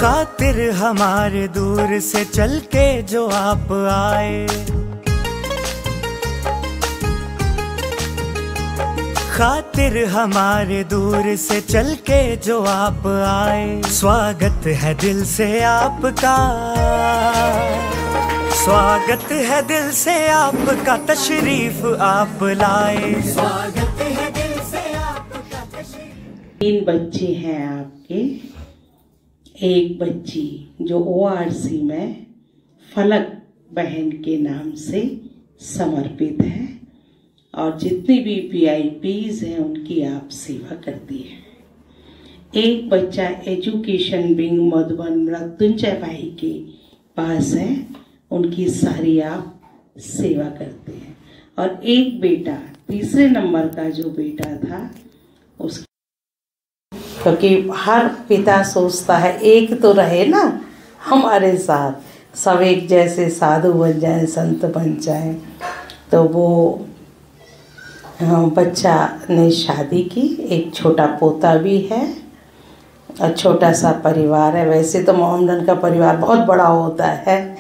खातिर हमारे दूर से चल के जो आप आए, खातिर हमारे दूर से चल के जो आप आए। स्वागत है दिल से आपका, स्वागत है दिल से आपका, तशरीफ आप लाए। स्वागत है दिल से आपका तशरीफ। 3 बच्चे हैं आपके। एक बच्ची जो ORC में फलक बहन के नाम से समर्पित है और जितनी भी PIPs हैं उनकी आप सेवा करती है। एक बच्चा एजुकेशन विंग मधुबन मृत्युंजय भाई के पास है, उनकी सारी आप सेवा करते हैं। और एक बेटा, तीसरे नंबर का जो बेटा था उसकी, क्योंकि हर पिता सोचता है एक तो रहे ना हमारे साथ, सब एक जैसे साधु बन जाए, संत बन जाए। तो वो बच्चा ने शादी की, एक छोटा पोता भी है और छोटा सा परिवार है। वैसे तो मोहम्मदन का परिवार बहुत बड़ा होता है,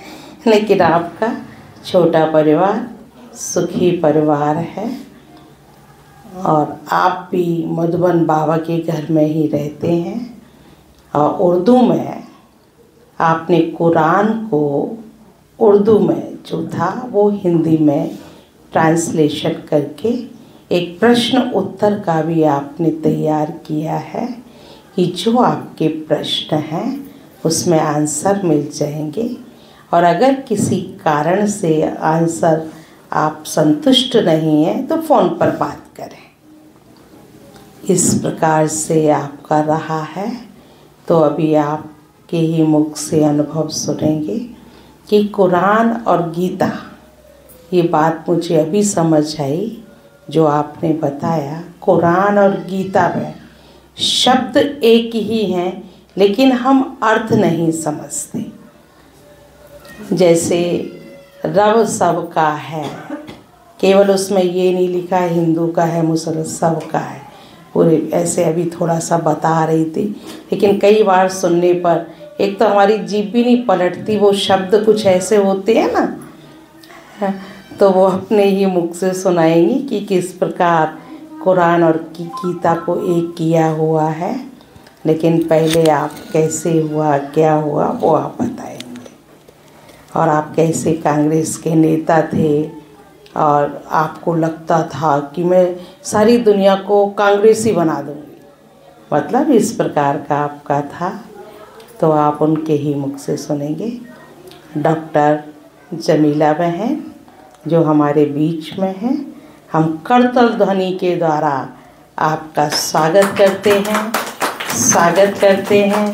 लेकिन आपका छोटा परिवार सुखी परिवार है। और आप भी मधुबन बाबा के घर में ही रहते हैं और उर्दू में आपने कुरान को उर्दू में जो था वो हिंदी में ट्रांसलेशन करके एक प्रश्न उत्तर का भी आपने तैयार किया है कि जो आपके प्रश्न हैं उसमें आंसर मिल जाएंगे। और अगर किसी कारण से आंसर आप संतुष्ट नहीं हैं तो फ़ोन पर बात करें। इस प्रकार से आपका रहा है। तो अभी आपके ही मुख से अनुभव सुनेंगे कि कुरान और गीता, ये बात मुझे अभी समझ आई जो आपने बताया। कुरान और गीता में शब्द एक ही हैं लेकिन हम अर्थ नहीं समझते। जैसे रब सबका है, केवल उसमें ये नहीं लिखा है हिंदू का है मुसलमान सबका है, पूरे ऐसे अभी थोड़ा सा बता रही थी। लेकिन कई बार सुनने पर एक तो हमारी जीभ भी नहीं पलटती, वो शब्द कुछ ऐसे होते हैं ना, तो वो अपने ही मुख से सुनाएंगी कि किस प्रकार कुरान और गीता को एक किया हुआ है। लेकिन पहले आप कैसे हुआ, क्या हुआ, वो आप बताएंगे। और आप कैसे कांग्रेस के नेता थे और आपको लगता था कि मैं सारी दुनिया को कांग्रेसी बना दूंगी, मतलब इस प्रकार का आपका था। तो आप उनके ही मुख से सुनेंगे। डॉक्टर जमीला बहन जो हमारे बीच में हैं, हम करतल ध्वनि के द्वारा आपका स्वागत करते हैं, स्वागत करते हैं,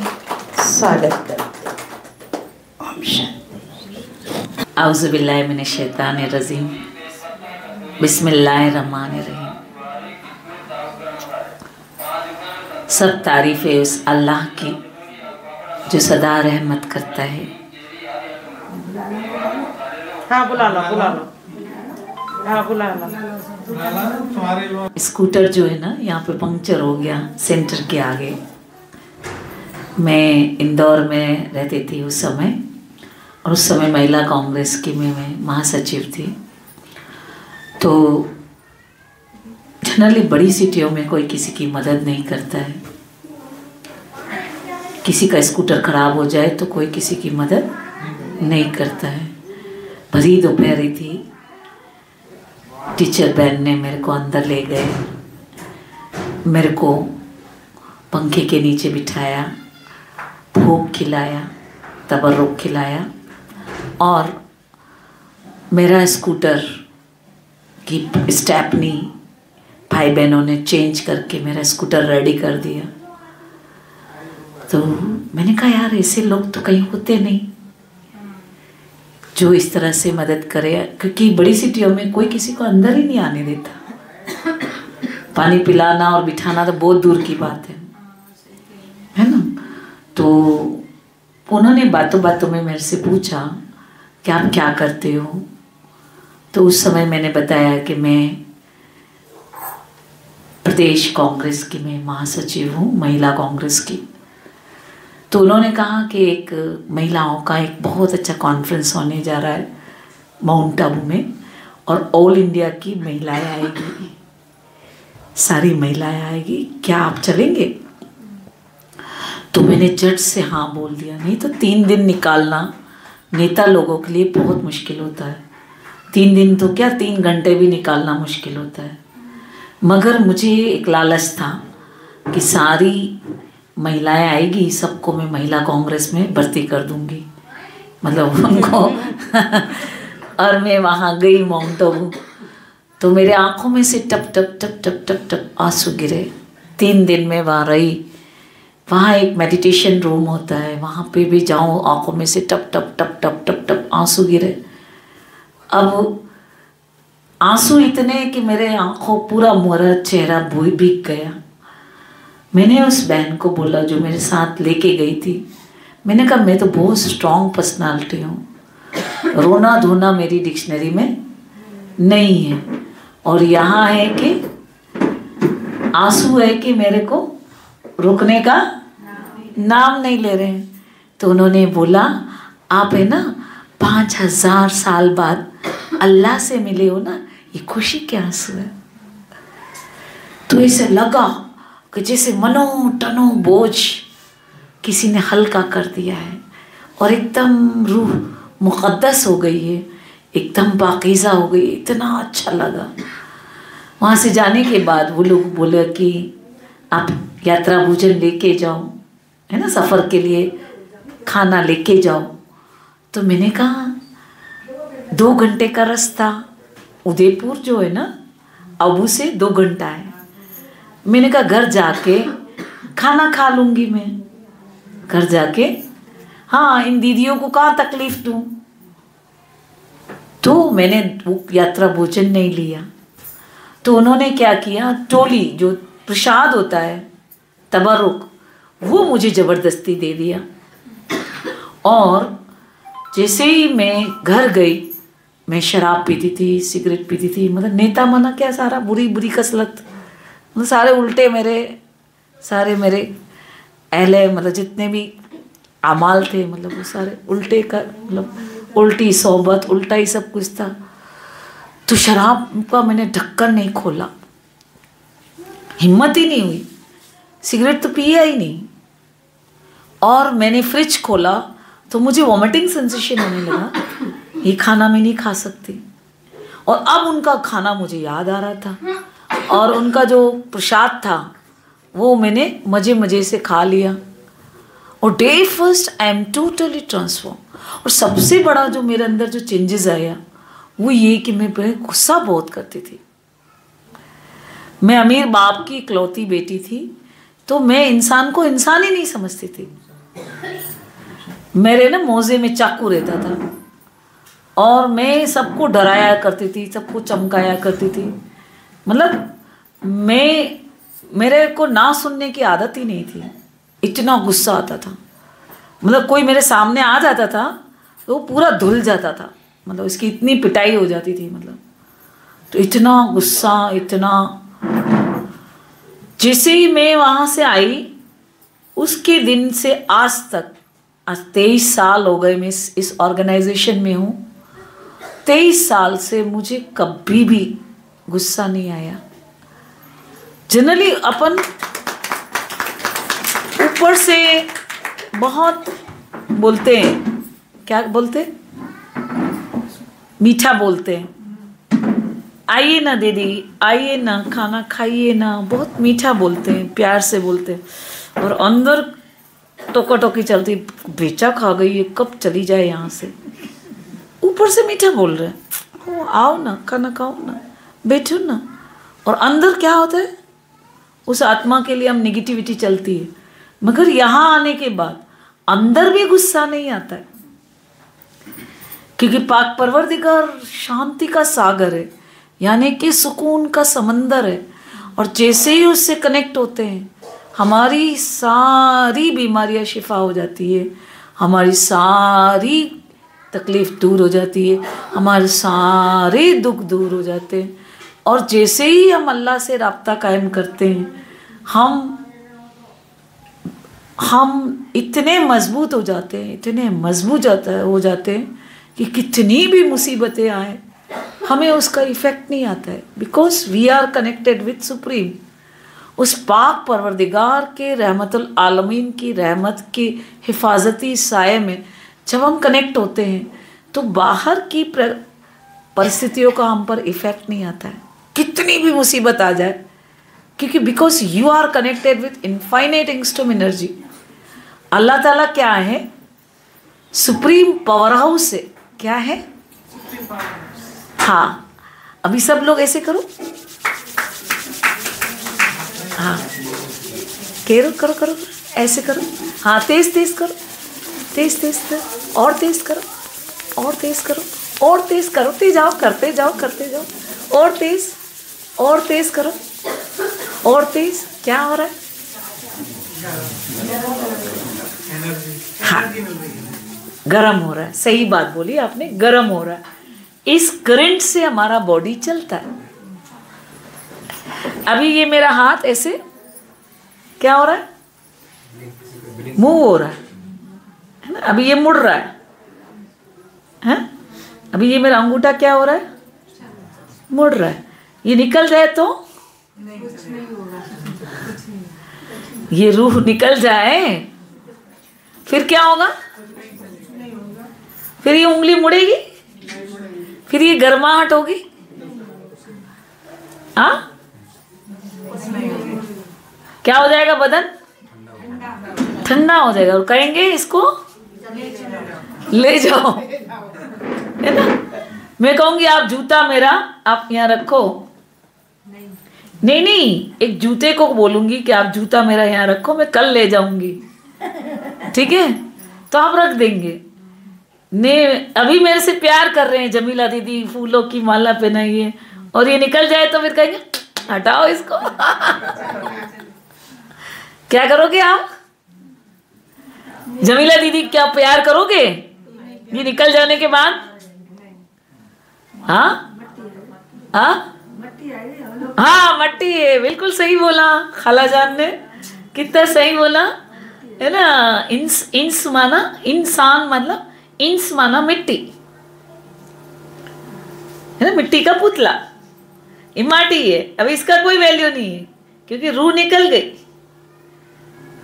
स्वागत करते हैं। ओम शांति। औज़ु बिल्लाहि मिनश शैतानिर रजीम, बिस्मिल्लाहिर्रहमानिर्रहीम। सब तारीफ़ें उस अल्लाह की जो सदा रहमत करता है। हाँ बुला लो, बुला लो, हाँ बुला लो। स्कूटर जो है ना यहाँ पे पंक्चर हो गया सेंटर के आगे। मैं इंदौर में रहती थी उस समय, और उस समय महिला कांग्रेस की मैं महासचिव थी। तो जनरली बड़ी सिटियों में कोई किसी की मदद नहीं करता है। किसी का स्कूटर खराब हो जाए तो कोई किसी की मदद नहीं करता है। भरी दोपहरी थी, टीचर बहन ने मेरे को अंदर ले गए, मेरे को पंखे के नीचे बिठाया, भूख खिलाया, तबर्रुक खिलाया और मेरा स्कूटर की स्टेपनी भाई बहनों ने चेंज करके मेरा स्कूटर रेडी कर दिया। तो मैंने कहा यार ऐसे लोग तो कहीं होते नहीं जो इस तरह से मदद करे, क्योंकि बड़ी सिटियों में कोई किसी को अंदर ही नहीं आने देता। पानी पिलाना और बिठाना तो बहुत दूर की बात है ना। तो उन्होंने बातों बातों में मेरे से पूछा कि आप क्या करते हो। तो उस समय मैंने बताया कि मैं प्रदेश कांग्रेस की मैं महासचिव हूँ, महिला कांग्रेस की। तो उन्होंने कहा कि एक महिलाओं का एक बहुत अच्छा कॉन्फ्रेंस होने जा रहा है माउंट आबू में, और ऑल इंडिया की महिलाएं आएगी, सारी महिलाएं आएगी, क्या आप चलेंगे? तो मैंने झट से हाँ बोल दिया। नहीं तो 3 दिन निकालना नेता लोगों के लिए बहुत मुश्किल होता है। 3 दिन तो क्या, 3 घंटे भी निकालना मुश्किल होता है। मगर मुझे एक लालच था कि सारी महिलाएं आएगी, सबको मैं महिला कांग्रेस में भर्ती कर दूंगी, मतलब उनको और मैं वहाँ गई माउंट आबू, तो मेरे आँखों में से टप टप टप टप टप टप आंसू गिरे। 3 दिन में वहाँ रही। वहाँ एक मेडिटेशन रूम होता है, वहाँ पे भी जाऊँ, आँखों में से टप टप टप टप टप टप आंसू गिरे। अब आंसू इतने कि मेरे आँखों पूरा मेरा चेहरा भीग गया। मैंने उस बहन को बोला जो मेरे साथ लेके गई थी, मैंने कहा मैं तो बहुत स्ट्रॉन्ग पर्सनालिटी हूँ, रोना धोना मेरी डिक्शनरी में नहीं है, और यहाँ है कि आंसू है कि मेरे को रुकने का नाम नहीं ले रहे हैं। तो उन्होंने बोला आप है ना 5000 साल बाद अल्लाह से मिले हो ना, ये खुशी के आंसू है। तो ऐसे लगा कि जैसे मनो टनो बोझ किसी ने हल्का कर दिया है, और एकदम रूह मुक़द्दस हो गई है, एकदम पाकीज़ा हो गई। इतना अच्छा लगा। वहाँ से जाने के बाद वो लोग बोले कि आप यात्रा भोजन लेके जाओ, है ना, सफ़र के लिए खाना लेके जाओ। तो मैंने कहा 2 घंटे का रास्ता, उदयपुर जो है ना आबू से 2 घंटा है। मैंने कहा घर जाके खाना खा लूँगी मैं, घर जाके, हाँ इन दीदियों को कहाँ तकलीफ़ दूँ। तो मैंने वो यात्रा भोजन नहीं लिया। तो उन्होंने क्या किया, टोली जो प्रसाद होता है तबरुक, वो मुझे ज़बरदस्ती दे दिया। और जैसे ही मैं घर गई, मैं शराब पीती थी, सिगरेट पीती थी, मतलब नेता मना क्या, सारा बुरी बुरी कसलत, मतलब सारे उल्टे सारे मेरे अहले, मतलब जितने भी अमाल थे, मतलब वो सारे उल्टे का, मतलब उल्टी सोबत, उल्टा ही सब कुछ था। तो शराब का मैंने ढक्कन नहीं खोला, हिम्मत ही नहीं हुई, सिगरेट तो पिया ही नहीं। और मैंने फ्रिज खोला तो मुझे वॉमिटिंग सेंसेशन होने लगा, ये खाना मैं नहीं खा सकती। और अब उनका खाना मुझे याद आ रहा था, और उनका जो प्रसाद था वो मैंने मज़े मज़े से खा लिया। और day first I am totally transform. और सबसे बड़ा जो मेरे अंदर जो चेंजेस आया वो ये कि मैं गुस्सा बहुत करती थी। मैं अमीर बाप की इकलौती बेटी थी, तो मैं इंसान को इंसान ही नहीं समझती थी। मेरे ना मोजे में चाकू रहता था, और मैं सबको डराया करती थी, सबको चमकाया करती थी। मतलब मेरे को ना सुनने की आदत ही नहीं थी, इतना गुस्सा आता था। मतलब कोई मेरे सामने आ जाता था तो वो पूरा धुल जाता था, मतलब इसकी इतनी पिटाई हो जाती थी। मतलब तो इतना गुस्सा, इतना। जैसे ही मैं वहाँ से आई, उसके दिन से आज तक, आज 23 साल हो गए मैं इस ऑर्गेनाइजेशन में हूँ। 23 साल से मुझे कभी भी गुस्सा नहीं आया। जनरली अपन ऊपर से बहुत बोलते हैं, क्या बोलते, मीठा बोलते हैं, आइए ना दीदी, आइए ना, खाना खाइए ना, बहुत मीठा बोलते हैं, प्यार से बोलते हैं। और अंदर टोका टोकी चलती, बेचा खा गई है, कब चली जाए यहाँ से। ऊपर से मीठा बोल रहे हैं, आओ ना, खाना खाओ ना, बैठो ना। और अंदर क्या होता है, उस आत्मा के लिए हम निगेटिविटी चलती है। मगर यहाँ आने के बाद अंदर भी गुस्सा नहीं आता है, क्योंकि पाक परवरदिगार शांति का सागर है, यानी कि सुकून का समंदर है। और जैसे ही उससे कनेक्ट होते हैं, हमारी सारी बीमारियां शिफा हो जाती है, हमारी सारी तकलीफ़ दूर हो जाती है, हमारे सारे दुख दूर हो जाते हैं। और जैसे ही हम अल्लाह से राब्ता कायम करते हैं, हम हम इतने मजबूत हो जाते हैं, इतने मजबूत हो जाते हैं कि कितनी भी मुसीबतें आए हमें उसका इफेक्ट नहीं आता है, because we are connected with supreme. उस पाक परवरदिगार के रहमतुल आलमीन की रहमत की हिफाजती साए में जब हम कनेक्ट होते हैं तो बाहर की परिस्थितियों का हम पर इफेक्ट नहीं आता है, कितनी भी मुसीबत आ जाए, क्योंकि because you are connected with infinite angstrom energy. अल्लाह ताला क्या है? सुप्रीम पावर हाउस है। क्या है? हाँ, अभी सब लोग ऐसे करो। हाँ, करो करो करो, ऐसे करो। हाँ, तेज तेज करो, तेज तेज करो, और तेज करो, और तेज करो, और तेज करो, तेज जाओ, करते जाओ करते जाओ, और तेज करो, और तेज। क्या हो रहा है? हाँ, गरम हो रहा है। सही बात बोली आपने, गरम हो रहा है। इस करंट से हमारा बॉडी चलता है। अभी ये मेरा हाथ ऐसे क्या हो रहा है? मूव हो रहा है ना? अभी ये मुड़ रहा है? अभी ये मेरा अंगूठा क्या हो रहा है? मुड़ रहा है। ये निकल जाए तो ये रूह निकल जाए फिर क्या होगा? फिर ये उंगली मुड़ेगी, फिर ये गर्माहट होगी। हाँ, क्या हो जाएगा? बदन ठंडा हो जाएगा और कहेंगे इसको ले जाओ, है ना? मैं कहूंगी आप जूता मेरा आप यहाँ रखो। नहीं, एक जूते को बोलूंगी कि आप जूता मेरा यहाँ रखो, मैं कल ले जाऊंगी। ठीक है, तो आप रख देंगे। ने अभी मेरे से प्यार कर रहे हैं, जमीला दीदी फूलों की माला पहनाइए, और ये निकल जाए तो फिर कहेंगे हटाओ इसको। क्या करोगे आप? जमीला दीदी क्या प्यार करोगे ये निकल जाने के बाद? हाँ हाँ हाँ, मट्टी है। बिल्कुल सही बोला खाला जान ने, कितना सही बोला है ना। इंस माना इंसान, मतलब इंस माना मिट्टी है ना, मिट्टी का पुतला, ये माटी है। अब इसका कोई वैल्यू नहीं है क्योंकि रूह निकल गई।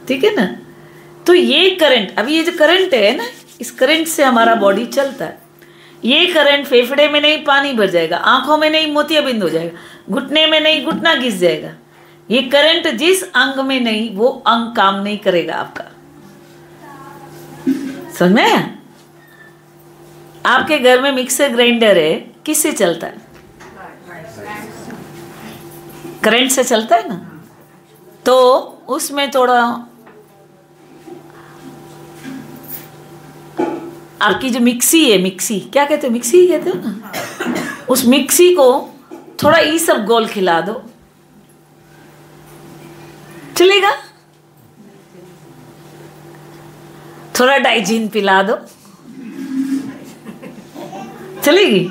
ठीक है ना? तो ये करंट, अभी ये जो करंट है ना, इस करंट से हमारा बॉडी चलता है। ये करंट फेफड़े में नहीं पानी भर जाएगा, आंखों में नहीं मोतियाबिंद हो जाएगा, घुटने में नहीं घुटना घिस जाएगा। ये करंट जिस अंग में नहीं वो अंग काम नहीं करेगा आपका। समझ में आया? आपके घर में मिक्सर ग्राइंडर है, किससे चलता है? करंट से चलता है ना। तो उसमें थोड़ा आपकी जो मिक्सी है, मिक्सी क्या कहते हो? मिक्सी कहते हो ना। उस मिक्सी को थोड़ा इसबगोल खिला दो, चलेगा? थोड़ा डाइजीन पिला दो, चलेगी?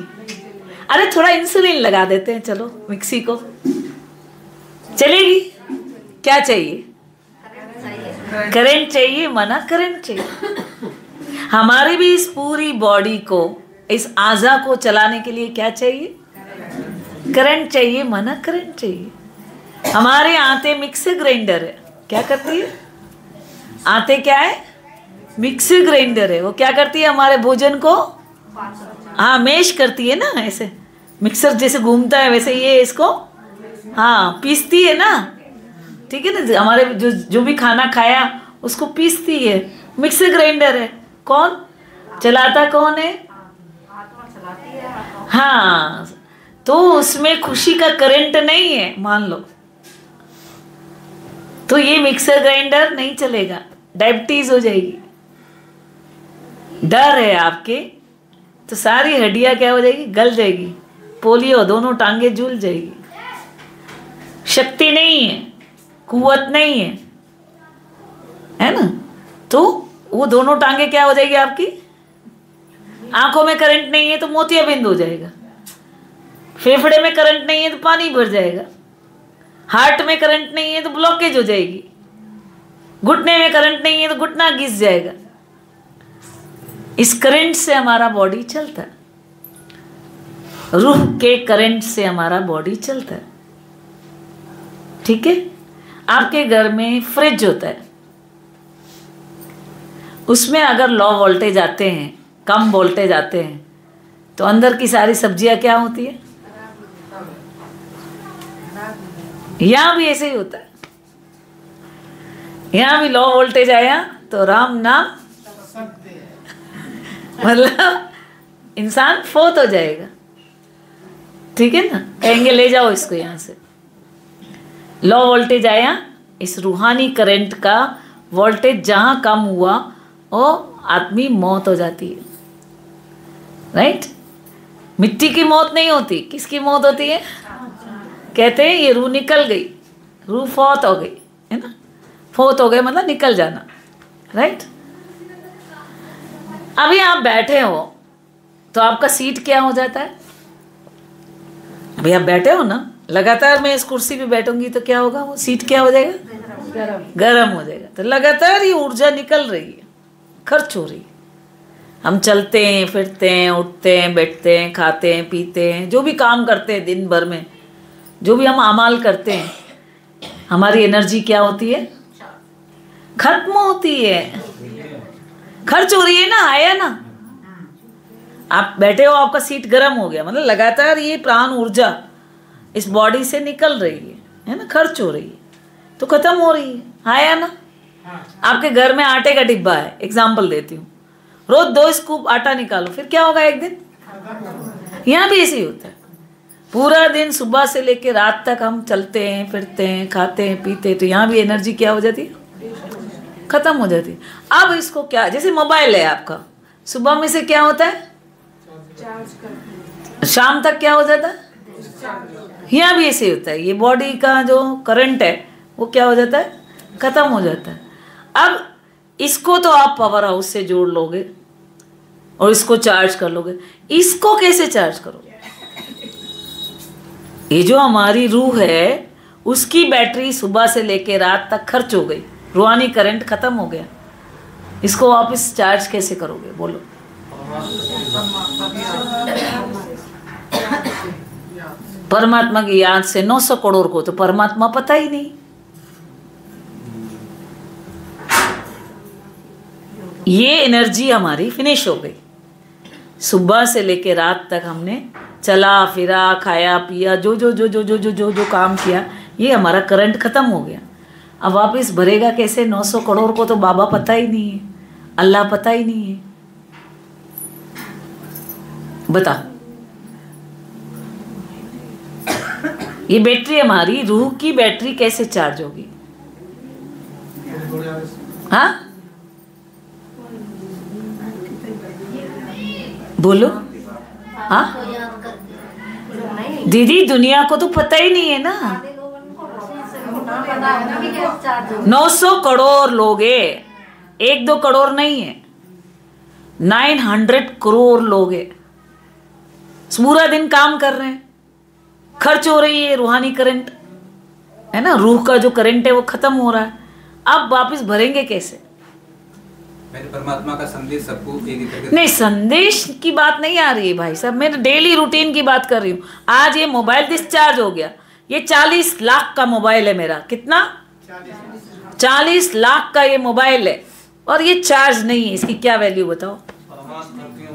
अरे थोड़ा इंसुलिन लगा देते हैं, चलो मिक्सी को, चलेगी? क्या चाहिए? करंट चाहिए, मना करंट चाहिए। हमारी भी इस पूरी बॉडी को, इस आज़ा को चलाने के लिए क्या चाहिए? करंट चाहिए, मना करंट चाहिए। हमारे आते मिक्सर ग्राइंडर है, क्या करती है? आते क्या है? मिक्सर ग्राइंडर है। वो क्या करती है? हमारे भोजन को हाँ मैश करती है ना, ऐसे मिक्सर जैसे घूमता है वैसे ये इसको हाँ पीसती है ना। ठीक है ना? हमारे जो भी खाना खाया उसको पीसती है, मिक्सर ग्राइंडर है। कौन चलाता? कौन है? हाँ, तो उसमें खुशी का करंट नहीं है मान लो, तो ये मिक्सर ग्राइंडर नहीं चलेगा, डायबिटीज हो जाएगी। डर है आपके तो सारी हड्डियां क्या हो जाएगी? गल जाएगी, पोलियो, दोनों टांगे झूल जाएगी। शक्ति नहीं है, कुव्वत नहीं है ना? तो वो दोनों टांगे क्या हो जाएगी आपकी? आंखों में करंट नहीं है तो मोतियाबिंद हो जाएगा, फेफड़े में करंट नहीं है तो पानी भर जाएगा, हार्ट में करंट नहीं है तो ब्लॉकेज हो जाएगी। घुटने में करंट नहीं है तो घुटना घिस जाएगा। इस करंट से हमारा बॉडी चलता है, रूह के करंट से हमारा बॉडी चलता है। ठीक है। आपके घर में फ्रिज होता है, उसमें अगर लो वोल्टेज आते हैं, कम वोल्टेज आते हैं, तो अंदर की सारी सब्जियां क्या होती है? यहां भी ऐसे ही होता है। यहां भी लो वोल्टेज आया तो राम नाम मतलब इंसान फोत हो जाएगा। ठीक है ना, कहेंगे ले जाओ इसको यहां से। लो वोल्टेज आया, इस रूहानी करंट का वोल्टेज जहां कम हुआ वो आदमी मौत हो जाती है। राइट। मिट्टी की मौत नहीं होती, किसकी मौत होती है? कहते हैं ये रूह निकल गई, रूह फौत हो गई, है ना। फोत हो गए मतलब निकल जाना। राइट। अभी आप बैठे हो तो आपका सीट क्या हो जाता है? अभी आप बैठे हो ना, लगातार मैं इस कुर्सी पे बैठूंगी तो क्या होगा? वो सीट क्या हो जाएगा? गरम हो जाएगा। तो लगातार ये ऊर्जा निकल रही है, खर्च हो रही है। हम चलते हैं, फिरते हैं, उठते हैं, बैठते हैं, खाते हैं, पीते हैं, जो भी काम करते हैं दिन भर में, जो भी हम अमाल करते हैं, हमारी एनर्जी क्या होती है? खत्म होती है, खर्च हो रही है ना। आया ना, आप बैठे हो, आपका सीट गर्म हो गया, मतलब लगातार ये प्राण ऊर्जा इस बॉडी से निकल रही है ना, खर्च हो रही है तो खत्म हो रही है। आया ना। आपके घर में आटे का डिब्बा है, एग्जाम्पल देती हूँ, रोज 2 स्कूप आटा निकालो, फिर क्या होगा? एक दिन यहाँ भी ऐसे ही होता है। पूरा दिन सुबह से लेकर रात तक हम चलते हैं, फिरते हैं, खाते हैं, पीते हैं, तो यहाँ भी एनर्जी क्या हो जाती है? खत्म हो जाती है। अब इसको क्या, जैसे मोबाइल है आपका, सुबह में से क्या होता है? शाम तक क्या हो जाता है? यहाँ भी ऐसे होता है। ये बॉडी का जो करंट है वो क्या हो जाता है? खत्म हो जाता है। अब इसको तो आप पावर हाउस से जोड़ लोगे और इसको चार्ज कर लोगे। इसको कैसे चार्ज करोगे? ये जो हमारी रूह है उसकी बैटरी सुबह से लेके रात तक खर्च हो गई, रूहानी करंट खत्म हो गया। इसको वापस चार्ज कैसे करोगे? बोलो। परमात्मा की याद से 900 करोड़ को तो परमात्मा पता ही नहीं। ये एनर्जी हमारी फिनिश हो गई। सुबह से लेके रात तक हमने चला फिरा, खाया पिया, जो जो जो जो जो जो जो जो काम किया, ये हमारा करंट खत्म हो गया। अब वापस भरेगा कैसे? 900 करोड़ को तो बाबा पता ही नहीं है, अल्लाह पता ही नहीं है। बता, ये बैटरी हमारी रूह की बैटरी कैसे चार्ज होगी? हाँ बोलो। हाँ दीदी, दुनिया को तो पता ही नहीं है ना। 900 करोड़ लोग है, 1-2 करोड़ नहीं है, 900 करोड़ लोग है। पूरा दिन काम कर रहे हैं, खर्च हो रही है रूहानी करंट, है ना। रूह का जो करंट है वो खत्म हो रहा है। अब वापस भरेंगे कैसे? मेरे परमात्मा का संदेश सबको एक करके नहीं, संदेश की बात नहीं आ रही है भाई साहब, मैं डेली रूटीन की बात कर रही हूँ। आज ये मोबाइल डिस्चार्ज हो गया, ये 40 लाख का मोबाइल है मेरा। कितना? 40 लाख का ये मोबाइल है और ये चार्ज नहीं है। इसकी क्या वैल्यू बताओ?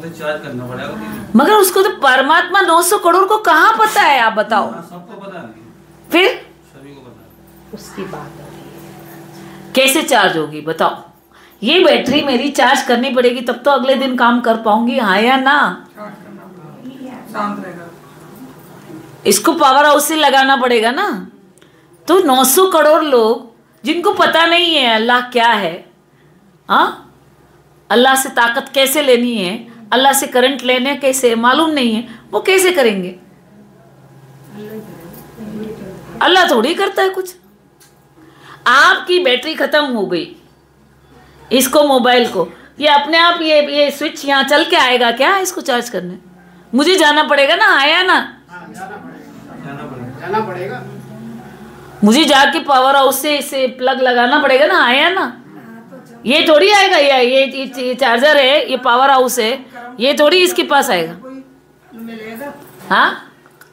चार्ज करना पड़ेगा। मगर उसको तो परमात्मा 900 करोड़ को कहाँ पता है? आप बताओ। सबको पता नहीं, फिर सभी को पता। उसकी बात हो रही है। कैसे चार्ज होगी बताओ? ये बैटरी मेरी चार्ज करनी पड़ेगी तब तो अगले दिन काम कर पाऊंगी, हाँ या ना? इसको पावर हाउस से लगाना पड़ेगा ना। तो 900 करोड़ लोग जिनको पता नहीं है अल्लाह क्या है, हाँ, अल्लाह से ताकत कैसे लेनी है, अल्लाह से करंट लेने कैसे मालूम नहीं है, वो कैसे करेंगे? अल्लाह थोड़ी करता है कुछ। आपकी बैटरी खत्म हो गई, इसको मोबाइल को, ये अपने आप ये स्विच यहाँ चल के आएगा क्या इसको चार्ज करने? मुझे जाना पड़ेगा ना, आया ना? जाना पड़ेगा। मुझे जाके पावर हाउस से इसे प्लग लगाना पड़ेगा ना, आया ना, ये थोड़ी आएगा। ये चार्जर है, ये पावर हाउस है, ये थोड़ी इसके पास आएगा। मिलेगा हाँ,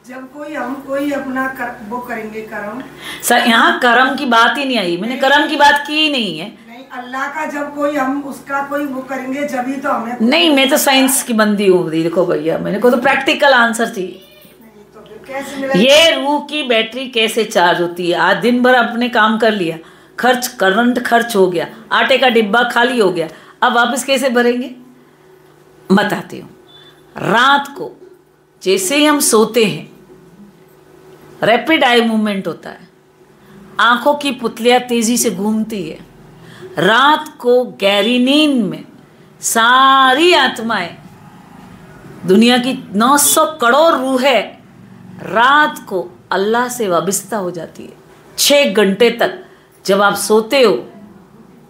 जब कोई अपना वो करेंगे कर्म। सर यहाँ कर्म की बात ही नहीं आई, मैंने कर्म की बात की ही नहीं है। नहीं, अल्लाह का जब कोई हम उसका कोई वो करेंगे जब ही तो हमें। नहीं, मैं तो साइंस की बंदी हूँ। देखो भैया, मेरे को तो प्रैक्टिकल आंसर चाहिए। तो फिर कैसे मिलेगा? ये रूह की बैटरी कैसे चार्ज होती है? आज दिन भर अपने काम कर लिया, करंट खर्च हो गया, आटे का डिब्बा खाली हो गया, अब वापस कैसे भरेंगे? बताती हूँ। रात को जैसे ही हम सोते हैं, रैपिड आई मूवमेंट होता है, आंखों की पुतलियाँ तेजी से घूमती है। रात को गहरी नींद में सारी आत्माएं, दुनिया की 900 करोड़ रूहें रात को अल्लाह से वाबिस्ता हो जाती है। 6 घंटे तक जब आप सोते हो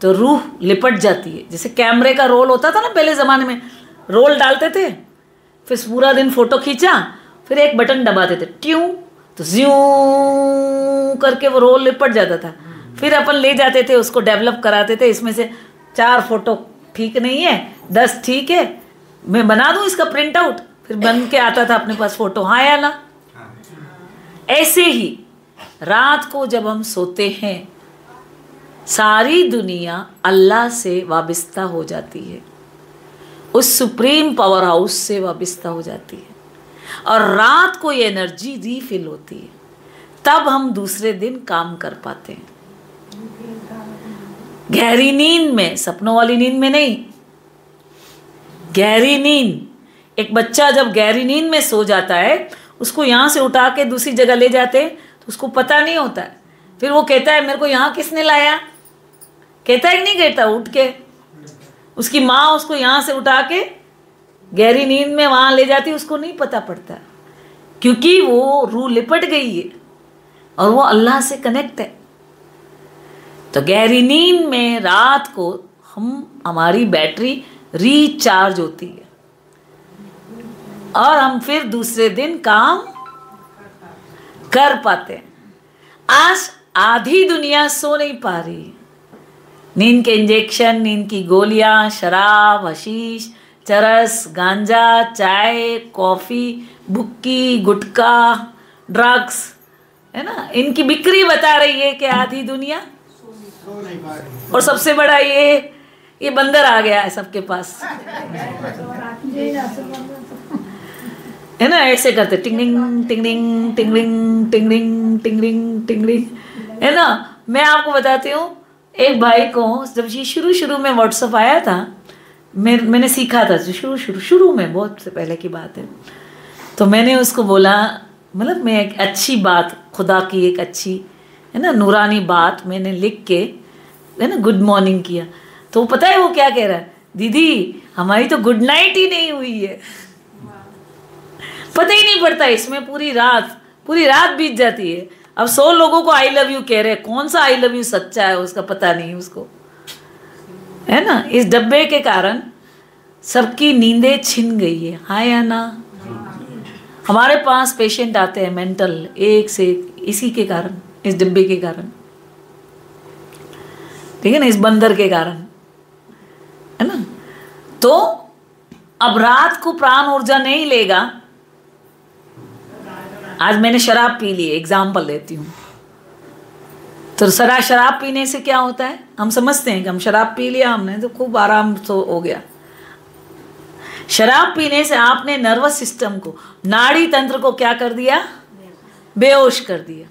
तो रूह लिपट जाती है। जैसे कैमरे का रोल होता था ना पहले ज़माने में, रोल डालते थे, फिर पूरा दिन फोटो खींचा, फिर एक बटन दबाते थे, ट्यूं, तो ज्यूं करके वो रोल लिपट जाता था। फिर अपन ले जाते थे, उसको डेवलप कराते थे, इसमें से 4 फोटो ठीक नहीं है, 10 ठीक है, मैं बना दूं इसका प्रिंट आउट, फिर बन के आता था अपने पास फोटो। हाँ या ना? ऐसे ही रात को जब हम सोते हैं, सारी दुनिया अल्लाह से वाबिस्ता हो जाती है, उस सुप्रीम पावर हाउस से वाबिस्ता हो जाती है, और रात को ये एनर्जी रीफिल होती है। तब हम दूसरे दिन काम कर पाते हैं। गहरी नींद में, सपनों वाली नींद में नहीं, गहरी नींद। एक बच्चा जब गहरी नींद में सो जाता है, उसको यहाँ से उठा के दूसरी जगह ले जाते हैं तो उसको पता नहीं होता है। फिर वो कहता है मेरे को यहाँ किसने लाया, कहता है कि नहीं कहता? उठ के उसकी माँ उसको यहाँ से उठा के गहरी नींद में वहाँ ले जाती, उसको नहीं पता पड़ता, क्योंकि वो रूह लिपट गई है और वो अल्लाह से कनेक्ट है। तो गहरी नींद में रात को हमारी बैटरी रिचार्ज होती है और हम फिर दूसरे दिन काम कर पाते हैं। आज आधी दुनिया सो नहीं पा रही। नींद के इंजेक्शन, नींद की गोलियां, शराब, हशीश, चरस, गांजा, चाय, कॉफ़ी, बुक्की, गुटखा, ड्रग्स, है ना, इनकी बिक्री बता रही है कि आधी दुनिया। और सबसे बड़ा ये बंदर आ गया है सबके पास, है ना, ऐसे करते tingling tingling tingling tingling tingling tingling, है ना। मैं आपको बताती हूँ, एक भाई को जब ये शुरू में व्हाट्सअप आया था, मैंने सीखा था शुरू में, बहुत से पहले की बात है, तो मैंने उसको बोला, मतलब मैं एक अच्छी बात, खुदा की एक अच्छी, है ना, नूरानी बात मैंने लिख के, है ना, गुड मॉर्निंग किया। तो पता है वो क्या कह रहा है? दीदी हमारी तो गुड नाइट ही नहीं हुई है। पता ही नहीं पड़ता, इसमें पूरी रात बीत जाती है। अब 100 लोगों को आई लव यू कह रहे हैं, कौन सा आई लव यू सच्चा है उसका पता नहीं उसको, है ना। इस डब्बे के कारण सबकी नींदें छिन गई है, हाँ या ना। हमारे पास पेशेंट आते हैं मेंटल, एक से इसी के कारण, इस डिब्बे के कारण, ठीक है ना, इस बंदर के कारण, है ना। तो अब रात को प्राण ऊर्जा नहीं लेगा। आज मैंने शराब पी ली, एग्जाम्पल लेती हूँ, तो शराब पीने से क्या होता है? हम समझते हैं कि हम शराब पी लिया हमने तो खूब आराम तो हो गया। शराब पीने से आपने नर्वस सिस्टम को, नाड़ी तंत्र को क्या कर दिया? बेहोश कर दिया,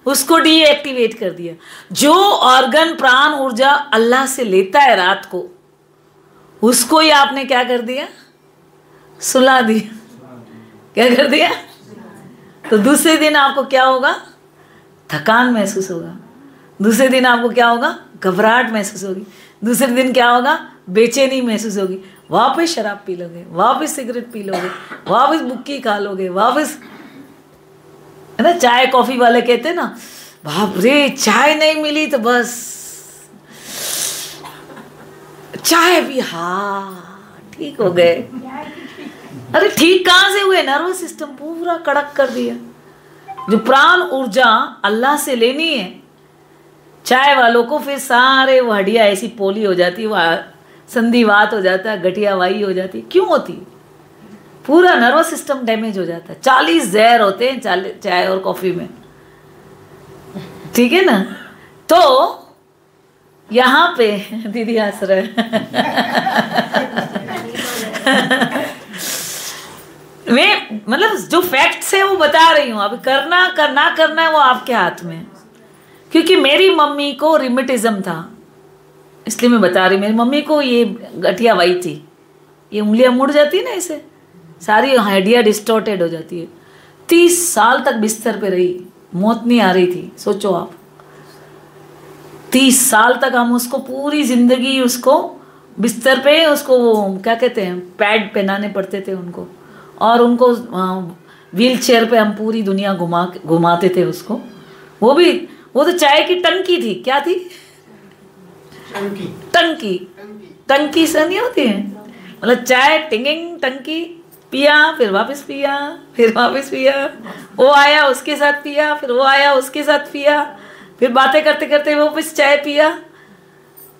उसको डीएक्टिवेट कर दिया। जो ऑर्गन प्राण ऊर्जा अल्लाह से लेता है रात को, उसको ही आपने क्या कर दिया? सुला दिया। क्या कर दिया? तो दूसरे दिन आपको क्या होगा? थकान महसूस होगा। दूसरे दिन आपको क्या होगा? घबराहट महसूस होगी। दूसरे दिन क्या होगा? बेचैनी महसूस होगी। वापस शराब पी लोगे, वापस सिगरेट पी लोगे, वापस बुक्की खा लोगे, वापस, है ना। चाय कॉफी वाले कहते हैं ना, बाप रे चाय नहीं मिली तो बस चाय भी, हाँ ठीक हो गए। अरे ठीक कहाँ से हुए? नर्वस सिस्टम पूरा कड़क कर दिया, जो प्राण ऊर्जा अल्लाह से लेनी है, चाय वालों को फिर सारे वो हड्डियाँ ऐसी पोली हो जाती है, वह संधिवात हो जाता है, गठियावाई हो जाती है। क्यों होती है? पूरा नर्वस सिस्टम डैमेज हो जाता है। 40 जहर होते हैं चाय और कॉफ़ी में, ठीक है ना। तो यहाँ पे दीदी हंस रहे मैं मतलब जो फैक्ट्स है वो बता रही हूँ। अभी करना करना है वो आपके हाथ में। क्योंकि मेरी मम्मी को रिमेटिज्म था, इसलिए मैं बता रही हूँ। मेरी मम्मी को ये गठियावाई थी, ये उंगलियां मुड़ जाती है ना, ऐसे सारी हड्डियाँ डिस्टॉर्टेड हो जाती है। 30 साल तक बिस्तर पे रही, मौत नहीं आ रही थी। सोचो आप, 30 साल तक हम उसको पूरी जिंदगी उसको बिस्तर पे उसको वो क्या कहते हैं पैड पहनाने पड़ते थे उनको, और उनको व्हील चेयर पे हम पूरी दुनिया घुमाते थे उसको। वो तो चाय की टंकी थी। क्या थी? टंकी से नहीं होती है, मतलब चाय टिंगिंग टंकी, पिया फिर वापस पिया, फिर वापस पिया, वो आया उसके साथ पिया, फिर वो आया उसके साथ पिया, फिर बातें करते करते वो वापस चाय पिया।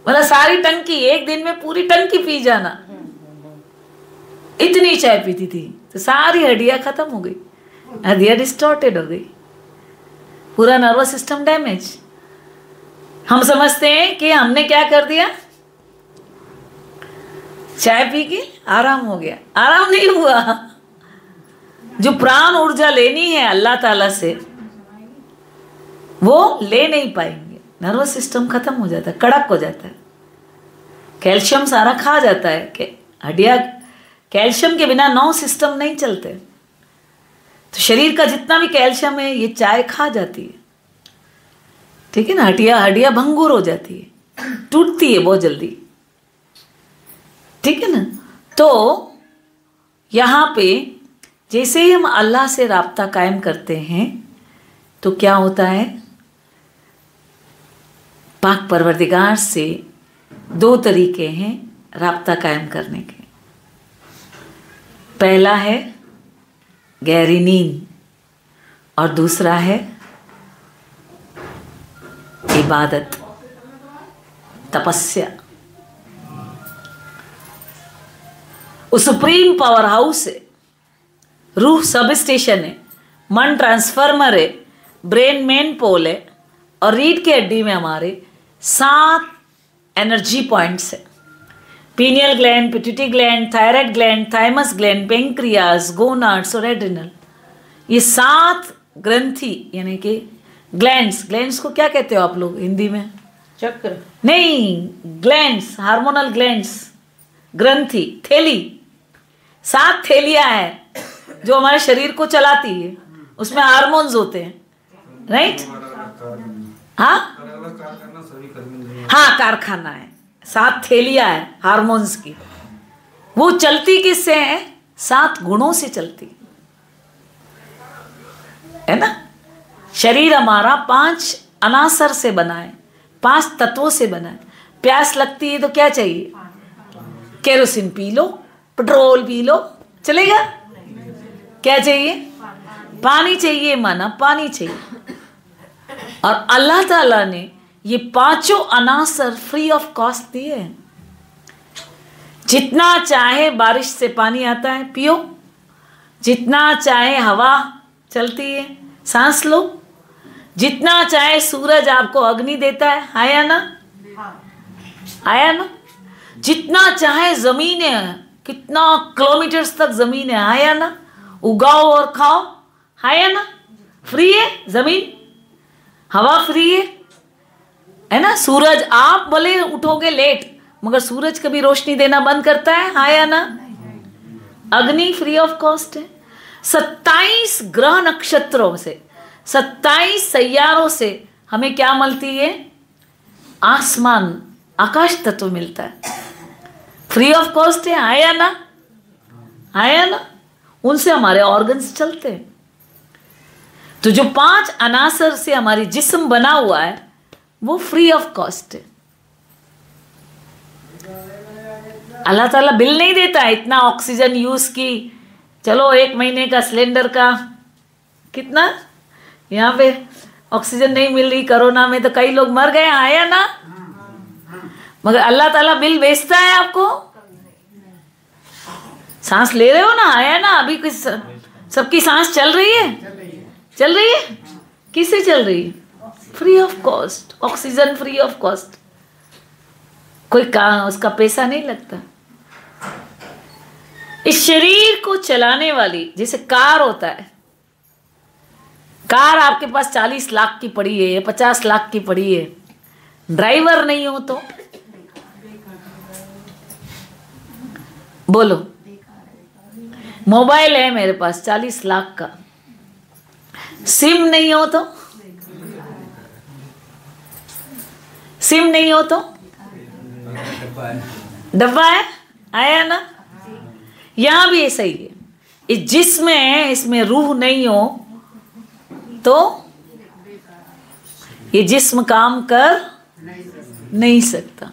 मतलब सारी टंकी, एक दिन में पूरी टंकी पी जाना, इतनी चाय पीती थी। तो सारी हड्डियाँ खत्म हो गई, हड्डियाँ डिस्टॉर्टेड हो गई, पूरा नर्वस सिस्टम डैमेज। हम समझते हैं कि हमने क्या कर दिया, चाय पी के आराम हो गया। आराम नहीं हुआ। जो प्राण ऊर्जा लेनी है अल्लाह ताला से, वो ले नहीं पाएंगे। नर्वस सिस्टम खत्म हो जाता है, कड़क हो जाता है, कैल्शियम सारा खा जाता है कि हड्डियाँ, कैल्शियम के बिना 9 सिस्टम नहीं चलते। तो शरीर का जितना भी कैल्शियम है ये चाय खा जाती है, ठीक है ना। हड्डियाँ भंगुर हो जाती है, टूटती है बहुत जल्दी, ठीक है ना। तो यहाँ पे जैसे ही हम अल्लाह से राब्ता कायम करते हैं तो क्या होता है, पाक परवरदिगार से 2 तरीके हैं राब्ता कायम करने के। पहला है गहरी नींद और दूसरा है इबादत, तपस्या। वो सुप्रीम पावर हाउस है, रूह सब स्टेशन है, मन ट्रांसफार्मर है, ब्रेन मेन पोल है, और रीढ़ की हड्डी में हमारे 7 एनर्जी पॉइंट्स है। Pineal gland, pituitary gland, thyroid gland, thymus gland, pancreas, gonads और एड्रिनल। ये 7 ग्रंथि यानी कि ग्लैंड्स को क्या कहते हो आप लोग हिंदी में? चक्र नहीं, ग्लैंड्स, हार्मोनल ग्लैंड्स, ग्रंथि, थैली। 7 थैलियाँ हैं जो हमारे शरीर को चलाती है, उसमें हार्मोन्स होते हैं, राइट? हाँ हाँ, कारखाना है, 7 थैलियाँ है हार्मोन्स की। वो चलती किससे है? 7 गुणों से चलती है ना। शरीर हमारा 5 अनासर से बना है, 5 तत्वों से बना है। प्यास लगती है तो क्या चाहिए? Kerosene P low, petrol P low, चलेगा? क्या चाहिए? पानी चाहिए, माना पानी चाहिए। और अल्लाह ताला ने ये 5 अनासर फ्री ऑफ कॉस्ट दिए हैं। जितना चाहे बारिश से पानी आता है पियो, जितना चाहे हवा चलती है सांस लो, जितना चाहे सूरज आपको अग्नि देता है, आया ना? आया ना? जितना चाहे जमीन है, कितना किलोमीटर्स तक जमीन है, आया ना? उगाओ और खाओ, आया ना? फ्री है जमीन, हवा फ्री है ना? सूरज, आप भले उठोगे लेट मगर सूरज कभी रोशनी देना बंद करता है, आया ना? अग्नि फ्री ऑफ कॉस्ट है। 27 ग्रह नक्षत्रों से, 27 सैयारों से हमें क्या मिलती है? आसमान, आकाश तत्व मिलता है, फ्री ऑफ कॉस्ट है, आया ना? आया ना? उनसे हमारे ऑर्गन्स चलते हैं। तो जो 5 अनासर से हमारी जिस्म बना हुआ है वो फ्री ऑफ कॉस्ट है। अल्लाह ताला बिल नहीं देता है इतना ऑक्सीजन यूज की। चलो 1 महीने का सिलेंडर का कितना यहाँ पे ऑक्सीजन नहीं मिल रही, कोरोना में तो कई लोग मर गए, आया ना। मगर अल्लाह ताला बिल बेचता है आपको। सांस ले रहे हो ना, आया ना। अभी कुछ सबकी सांस चल रही है, चल रही है। किससे चल रही है? Free of cost, oxygen free of cost, कोई उसका पैसा नहीं लगता। इस शरीर को चलाने वाली, जैसे कार होता है, कार आपके पास 40 लाख की पड़ी है, 50 लाख की पड़ी है, ड्राइवर नहीं हो तो बोलो। मोबाइल है मेरे पास 40 लाख का, सिम नहीं हो तो, सिम नहीं हो तो डब्बा है, आया ना। यहां भी ऐसा ही है। इस जिस्म है, इसमें रूह नहीं हो तो ये जिस्म काम कर नहीं सकता।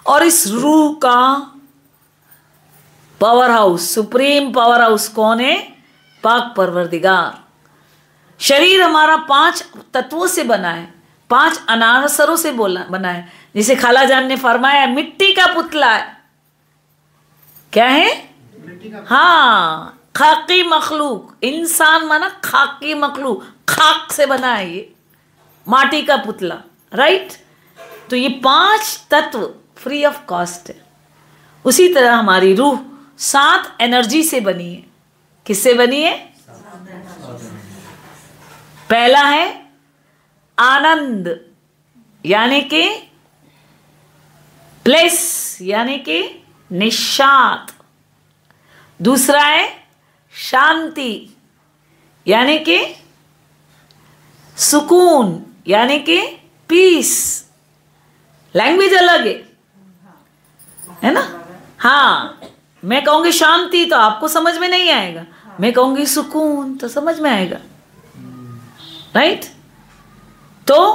और इस रूह का power house, supreme power house कौन है? पाक परवरदिगार। शरीर हमारा 5 तत्वों से बना है, 5 अनासरों से बना है। जिसे खाला जान ने फरमाया मिट्टी का पुतला है। क्या है? हाँ, खाकी मखलूक। इंसान माना खाकी मखलूक, खाक से बना है ये, माटी का पुतला, राइट। तो ये 5 तत्व फ्री ऑफ कॉस्ट है। उसी तरह हमारी रूह 7 एनर्जी से बनी है। किससे बनी है? पहला है आनंद, यानी कि प्लेस, यानी कि निशात। दूसरा है शांति, यानी कि सुकून, यानी कि पीस। लैंग्वेज अलग है ना। हाँ, मैं कहूंगी शांति तो आपको समझ में नहीं आएगा, मैं कहूंगी सुकून तो समझ में आएगा, राइट। तो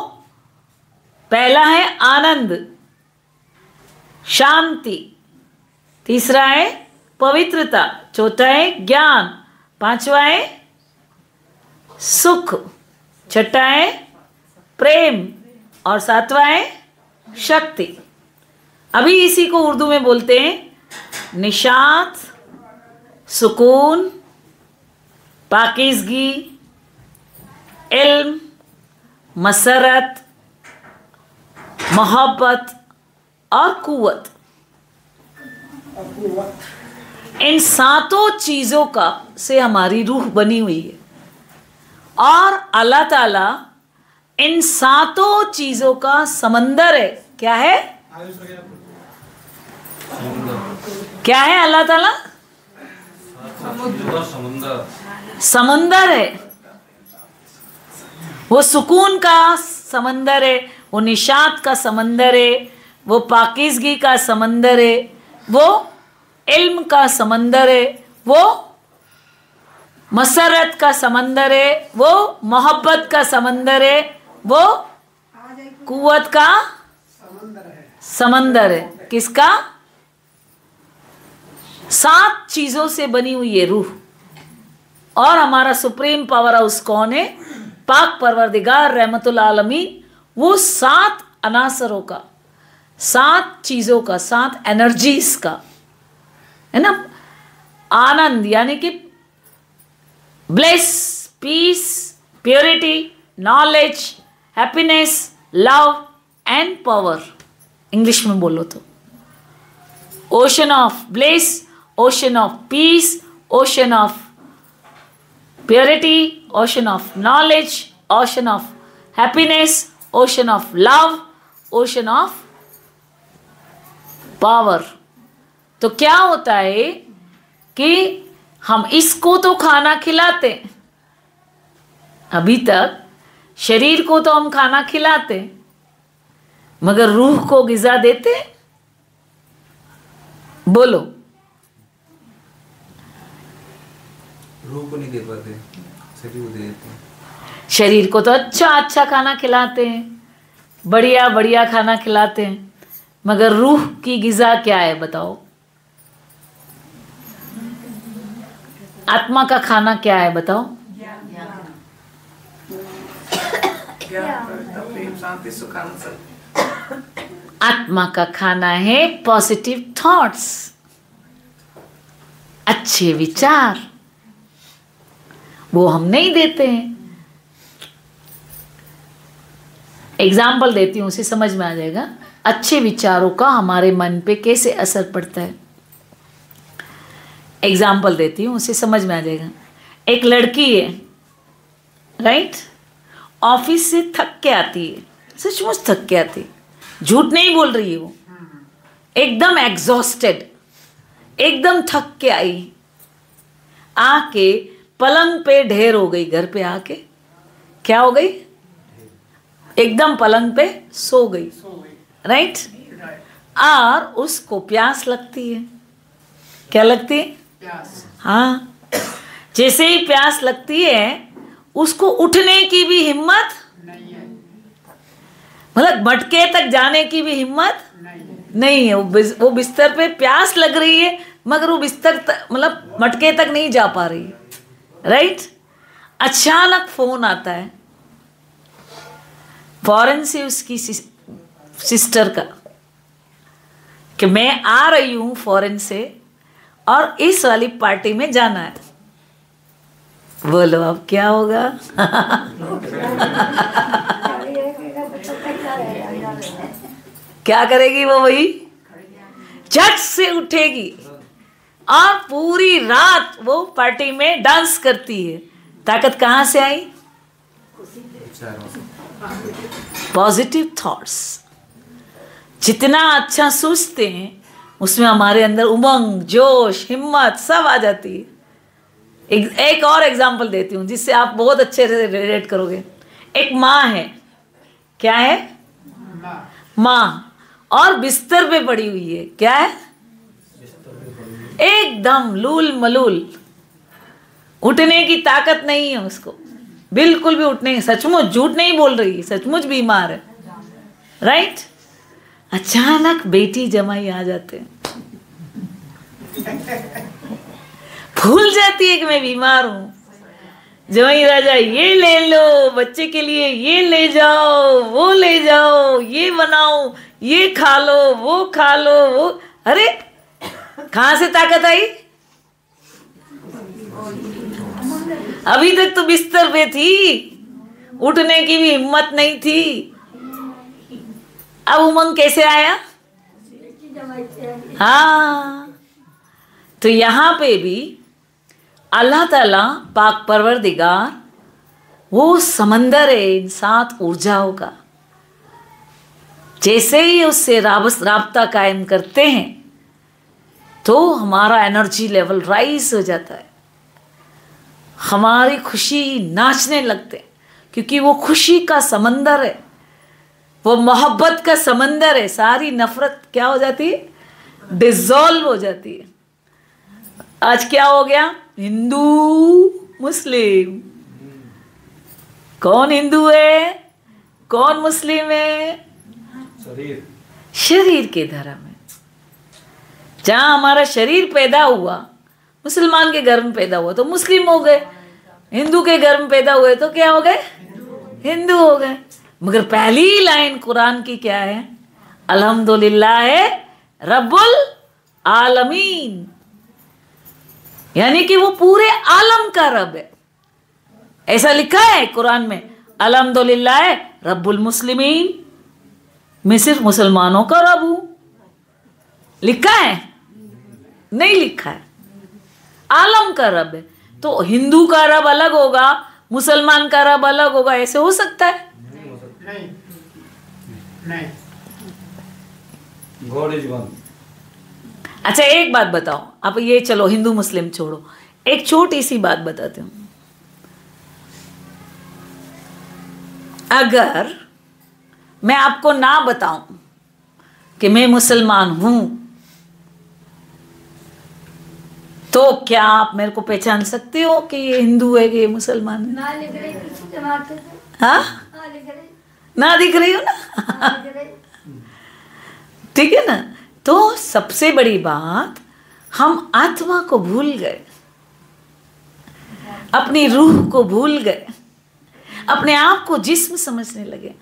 पहला है आनंद, शांति। तीसरा है पवित्रता, चौथा है ज्ञान, पांचवा है सुख, छठा है प्रेम और सातवां है शक्ति। अभी इसी को उर्दू में बोलते हैं निशात, सुकून, पाकीज़गी, इल्म, मसरत, मोहब्बत और कुव्वत। इन 7 चीज़ों का से हमारी रूह बनी हुई है। और अल्लाह ताला इन 7 चीज़ों का समंदर है। क्या है? क्या है अल्लाह ताला? समंदर है। वो सुकून का समंदर है, वो निशात का समंदर है, वो पाकीज़गी का समंदर है, वो इल्म का समंदर है, वो मसरत का समंदर है, वो मोहब्बत का समंदर है, वो कुव्वत का समंदर है। किसका? 7 चीज़ों से बनी हुई है रूह। और हमारा सुप्रीम पावर हाउस कौन है? पाक परवरदिगार रहमतुल आलमीन। वो 7 अनासरों का, 7 चीज़ों का, 7 एनर्जीज का, है ना। आनंद यानी कि bless, peace, purity, knowledge, happiness, love and power. English में बोलो तो ocean of bless, ocean of peace, ocean of purity, ocean of knowledge, ocean of happiness, ocean of love, ocean of power. तो क्या होता है कि हम इसको तो खाना खिलाते, अभी तक शरीर को तो हम खाना खिलाते, मगर रूह को ग़िज़ा देते? बोलो। रूह को नहीं दे पाते, शरीर को दे देते हैं। शरीर को तो अच्छा अच्छा खाना खिलाते हैं, बढ़िया बढ़िया खाना खिलाते हैं, मगर रूह की ग़िज़ा क्या है बताओ? आत्मा का खाना क्या है बताओ? प्रेम शांति सुखानंद सत्य। आत्मा का खाना है पॉजिटिव थॉट्स, अच्छे विचार। वो हम नहीं देते हैं। एग्जाम्पल देती हूँ, उसे समझ में आ जाएगा अच्छे विचारों का हमारे मन पे कैसे असर पड़ता है। एग्जाम्पल देती हूँ, उसे समझ में आ जाएगा। एक लड़की है, राइट, ऑफिस से थक के आती है, सचमुच थक के आती है, झूठ नहीं बोल रही है, वो एकदम एग्जॉस्टेड, एकदम थक के आई, आके पलंग पे ढेर हो गई। घर पे आके क्या हो गई? एकदम पलंग पे सो गई, राइट। और उसको प्यास लगती है। क्या लगती है? प्यास। हाँ, जैसे ही प्यास लगती है उसको उठने की भी हिम्मत नहीं है, मतलब मटके तक जाने की भी हिम्मत नहीं है। वो बिस्तर पे प्यास लग रही है मगर वो बिस्तर मतलब मटके तक नहीं जा पा रही, राइट। अचानक फोन आता है फॉरेन से उसकी सिस्टर का कि मैं आ रही हूं फॉरेन से और इस वाली पार्टी में जाना है। बोलो अब क्या होगा? क्या करेगी वो? वही झट से उठेगी और पूरी रात वो पार्टी में डांस करती है। ताकत कहाँ से आई? Positive thoughts. जितना अच्छा सोचते हैं उसमें हमारे अंदर उमंग, जोश, हिम्मत सब आ जाती है। एक और एग्जांपल देती हूँ जिससे आप बहुत अच्छे से रिलेट करोगे। एक माँ है, क्या है? माँ, और बिस्तर पे पड़ी हुई है। क्या है? एकदम लूल मलूल, उठने की ताकत नहीं है उसको, बिल्कुल भी उठने, सचमुच झूठ नहीं बोल रही, सचमुच बीमार है, राइट। अचानक बेटी जमाई आ जाते हैं, भूल जाती है कि मैं बीमार हूं। जमाई राजा ये ले लो, बच्चे के लिए ये ले जाओ, वो ले जाओ, ये बनाओ, ये खा लो, वो खा लो, वो। अरे कहां से ताकत आई? अभी तक तो बिस्तर पे थी, उठने की भी हिम्मत नहीं थी। अब उमंग कैसे आया? हाँ, तो यहां पे भी अल्लाह ताला पाक परवरदिगार वो समंदर है इन 7 ऊर्जाओं का। जैसे ही उससे राबता कायम करते हैं तो हमारा एनर्जी लेवल राइज हो जाता है, हमारी खुशी नाचने लगते हैं, क्योंकि वो खुशी का समंदर है, वो मोहब्बत का समंदर है। सारी नफरत क्या हो जाती है? डिसॉल्व हो जाती है। आज क्या हो गया? हिंदू मुस्लिम। कौन हिंदू है, कौन मुस्लिम है? शरीर के धर्म है। जहां हमारा शरीर पैदा हुआ, मुसलमान के घर में पैदा हुआ तो मुस्लिम हो गए, हिंदू के घर में पैदा हुए तो क्या हो गए? हिंदू हो गए। मगर पहली लाइन कुरान की क्या है? अल्हम्दुलिल्लाह रब्बुल आलमीन, यानी कि वो पूरे आलम का रब है। ऐसा लिखा है कुरान में, अल्हम्दुलिल्लाह रब्बुल मुस्लिमीन, मैं सिर्फ मुसलमानों का रब हूं। लिखा है? नहीं लिखा है। आलम का रब है। तो हिंदू का रब अलग होगा, मुसलमान का रब अलग होगा, ऐसे हो सकता है? नहीं। God is one. अच्छा एक बात बताओ, आप ये चलो हिंदू मुस्लिम छोड़ो, एक छोटी सी बात बताती हूँ। अगर मैं आपको ना बताऊं कि मैं मुसलमान हूं तो क्या आप मेरे को पहचान सकते हो कि ये हिंदू है कि ये मुसलमान है? हाँ, ना दिख रही हो ना? ठीक है ना। तो सबसे बड़ी बात, हम आत्मा को भूल गए, अपनी रूह को भूल गए। अपने आप को जिस्म समझने लगे।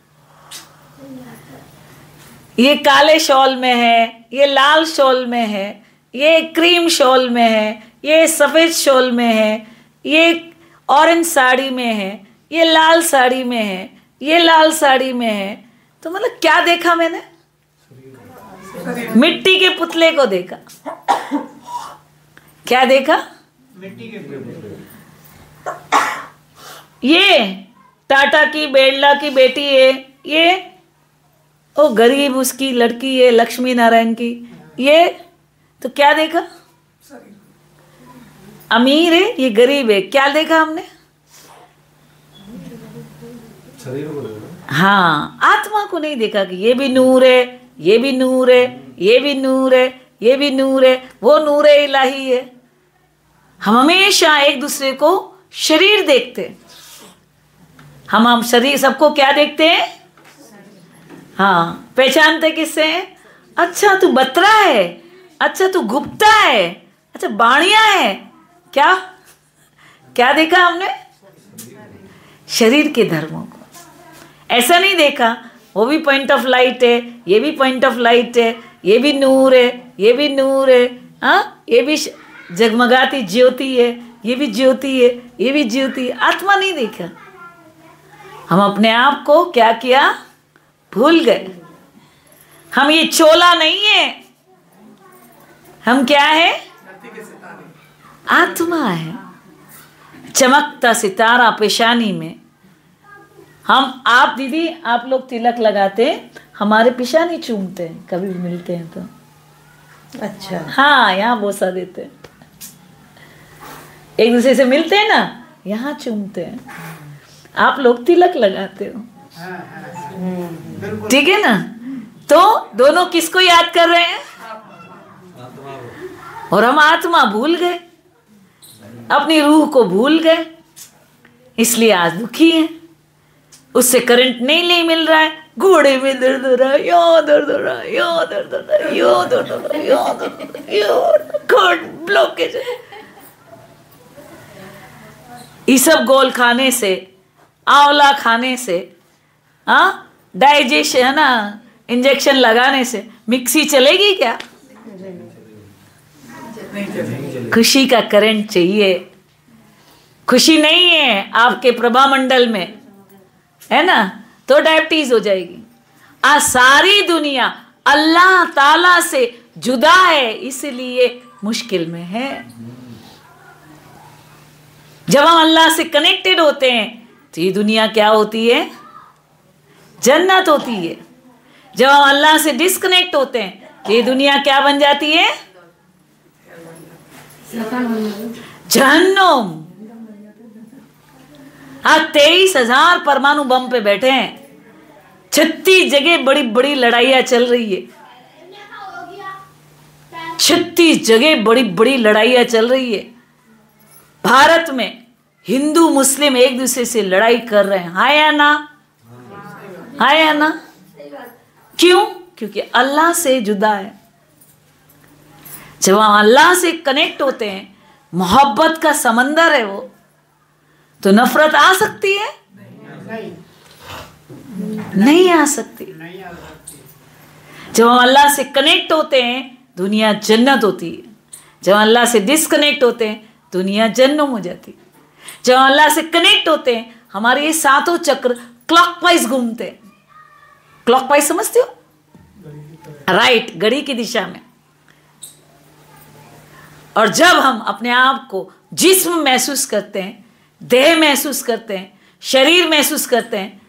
ये काले शॉल में है, ये लाल शॉल में है, ये क्रीम शॉल में है, ये सफ़ेद शॉल में है, ये ऑरेंज साड़ी में है, ये लाल साड़ी में है, ये लाल साड़ी में है। तो मतलब क्या देखा मैंने? मिट्टी के पुतले को देखा। क्या देखा? मिट्टी के पुतले। ये टाटा की बिरला की बेटी है, ये ओ गरीब उसकी लड़की है लक्ष्मी नारायण की, ये तो क्या देखा? अमीर है, ये गरीब है। क्या देखा हमने? हाँ, आत्मा को नहीं देखा कि ये भी नूर है, ये भी नूर है, ये भी नूर है, ये भी नूर है, वो नूर इलाही है। हम हमेशा एक दूसरे को शरीर देखते हैं। हम शरीर सबको क्या देखते हैं? हाँ, पहचानते किससे हैं? अच्छा तू बतरा है, अच्छा तू गुप्ता है, अच्छा बाणिया है। क्या क्या देखा हमने? शरीर के धर्मों को। ऐसा नहीं देखा वो भी पॉइंट ऑफ लाइट है, ये भी पॉइंट ऑफ लाइट है, ये भी नूर है, ये भी नूर है, हाँ ये भी जगमगाती ज्योति है, ये भी ज्योति है, ये भी ज्योति है। आत्मा नहीं देखा। हम अपने आप को क्या किया? भूल गए। हम ये चोला नहीं है, हम क्या है? आत्मा है। चमकता सितारा पेशानी में। हम आप दीदी आप लोग तिलक लगाते हैं, हमारे पेशानी चूमते हैं कभी भी मिलते हैं तो। अच्छा। हाँ, यहाँ बोसा देते हैं, एक दूसरे से मिलते हैं ना, यहाँ चूमते हैं। आप लोग तिलक लगाते हो, ठीक है ना? तो दोनों किसको याद कर रहे हैं? और हम आत्मा भूल गए, अपनी रूह को भूल गए, इसलिए आज दुखी हैं। उससे करंट नहीं मिल रहा है, घोड़े में दर्द हो रहा है, यो दर्द हो रहा है, यो दर्द हो रहा है, यो दर्द हो रहा है, यो दर्द हो रहा है, यो घोड़ ब्लॉकेज है। ये सब गोल खाने से, आंवला खाने से, हाँ डाइजेशन है ना, इंजेक्शन लगाने से मिक्सी चलेगी क्या? खुशी का करंट चाहिए। खुशी नहीं है आपके प्रभा मंडल में, है ना, तो डायबिटीज हो जाएगी। आज सारी दुनिया अल्लाह ताला से जुदा है, इसलिए मुश्किल में है। जब हम अल्लाह से कनेक्टेड होते हैं तो ये दुनिया क्या होती है? जन्नत होती है। जब हम अल्लाह से डिस्कनेक्ट होते हैं तो ये दुनिया क्या बन जाती है? जहन्नुम। आज 23,000 परमाणु बम पे बैठे हैं, 36 जगह बड़ी बड़ी लड़ाइयां चल रही है, 36 जगह बड़ी बड़ी लड़ाइयां चल रही है। भारत में हिंदू मुस्लिम एक दूसरे से लड़ाई कर रहे हैं, हाँ या ना? हाँ या ना? क्यों? क्योंकि अल्लाह से जुदा है। जब हम अल्लाह से कनेक्ट होते हैं, मोहब्बत का समंदर है वो, तो नफरत आ सकती है? नहीं आ सकती। जब हम अल्लाह से कनेक्ट होते हैं दुनिया जन्नत होती है। जब अल्लाह से डिस्कनेक्ट होते हैं दुनिया जहन्नुम हो जाती है। जब अल्लाह से कनेक्ट होते हैं हमारे ये सातों चक्र क्लॉकवाइज घूमते हैं। क्लॉकवाइज समझते हो? राइट, घड़ी की दिशा में। और जब हम अपने आप को जिस्म महसूस करते हैं, देह महसूस करते हैं, शरीर महसूस करते हैं,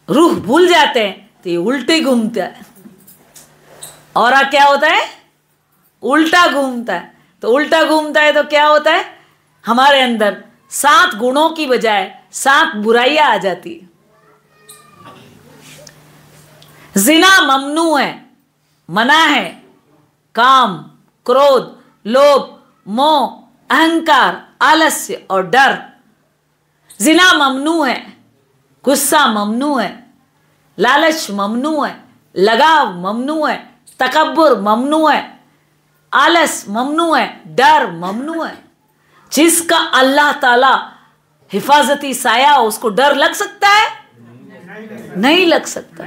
रूह भूल जाते हैं, तो ये उल्टे घूमता है। और क्या होता है? उल्टा घूमता है। तो उल्टा घूमता है तो क्या होता है? हमारे अंदर 7 गुणों की बजाय 7 बुराइयां आ जाती है। जिना ममनू है, मना है। काम, क्रोध, लोभ, मोह, अहंकार, आलस्य और डर। जिना ममनू है, गुस्सा ममनू है, लालच ममनू है, लगाव ममनू है, तकब्बुर ममनू है, आलस ममनू है, डर ममनू है। जिसका अल्लाह ताला हिफाजती साया हो, उसको डर लग सकता है? नहीं लग सकता।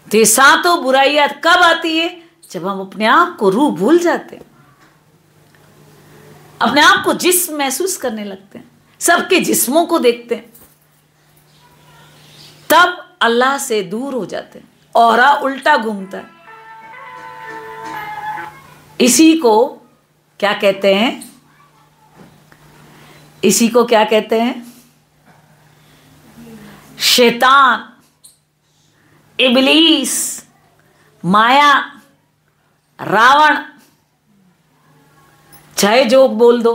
तो ये सातों बुराइयां कब आती है? जब हम अपने आप को रूह भूल जाते हैं, अपने आप को जिस्म महसूस करने लगते हैं, सबके जिस्मों को देखते हैं, तब अल्लाह से दूर हो जाते हैं, औरा उल्टा घूमता है। इसी को क्या कहते हैं? इसी को क्या कहते हैं? शैतान, इबलीस, माया, रावण, चाहे जो बोल दो,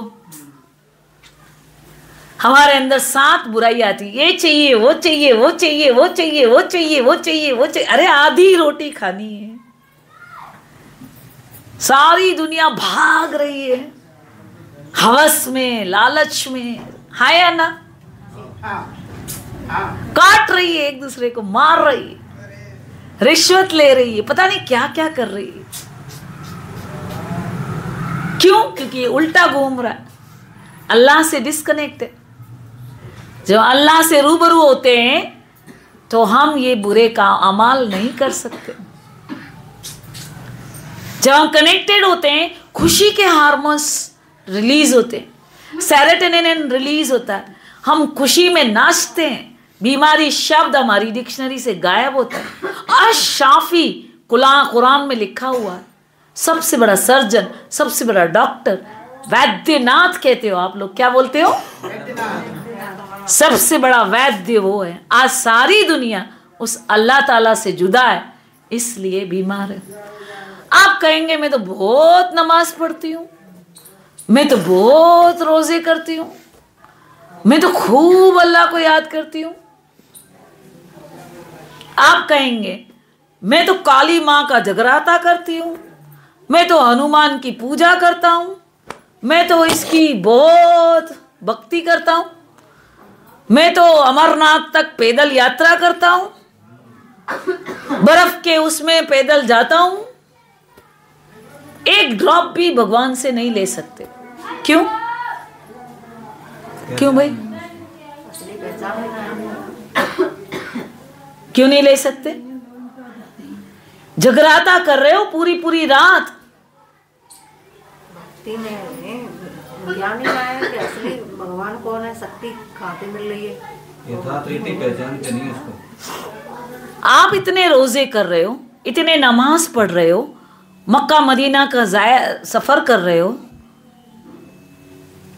हमारे अंदर 7 बुराई आती। ये चाहिए, वो चाहिए, वो चाहिए, वो चाहिए, वो चाहिए, वो चाहिए, वो चाहिए। अरे आधी रोटी खानी है, सारी दुनिया भाग रही है हवस में, लालच में, है या ना? काट रही है, एक दूसरे को मार रही है, रिश्वत ले रही है, पता नहीं क्या क्या कर रही है। क्यों? क्योंकि ये उल्टा घूम रहा है, अल्लाह से डिस्कनेक्ट है। जब अल्लाह से रूबरू होते हैं तो हम ये बुरे का अमाल नहीं कर सकते। जब हम कनेक्टेड होते हैं, खुशी के हार्मोन्स रिलीज होते हैं, सेरोटोनिन रिलीज होता है, हम खुशी में नाचते हैं, बीमारी शब्द हमारी डिक्शनरी से गायब होता है। अशाफी कुरान में लिखा हुआ है, सबसे बड़ा सर्जन, सबसे बड़ा डॉक्टर वैद्यनाथ कहते हो आप लोग, क्या बोलते हो? सबसे बड़ा वैद्य वो है। आज सारी दुनिया उस अल्लाह ताला से जुदा है, इसलिए बीमार है। आप कहेंगे मैं तो बहुत नमाज पढ़ती हूँ, मैं तो बहुत रोजे करती हूँ, मैं तो खूब अल्लाह को याद करती हूँ। आप कहेंगे मैं तो काली माँ का जगराता करती हूँ, मैं तो हनुमान की पूजा करता हूँ, मैं तो इसकी बहुत भक्ति करता हूँ, मैं तो अमरनाथ तक पैदल यात्रा करता हूँ, बर्फ के उसमें पैदल जाता हूँ। एक ड्रॉप भी भगवान से नहीं ले सकते। क्यों? क्यों भाई? क्यों नहीं ले सकते? जगराता कर रहे हो पूरी पूरी रात, भक्ति में ज्ञान ही आया कि असली भगवान कौन है, शक्ति खाते मिल रही है, यथार्थ रीति पहचानते नहीं उसको। आप इतने रोजे कर रहे हो, इतने नमाज पढ़ रहे हो, मक्का मदीना का सफर कर रहे हो,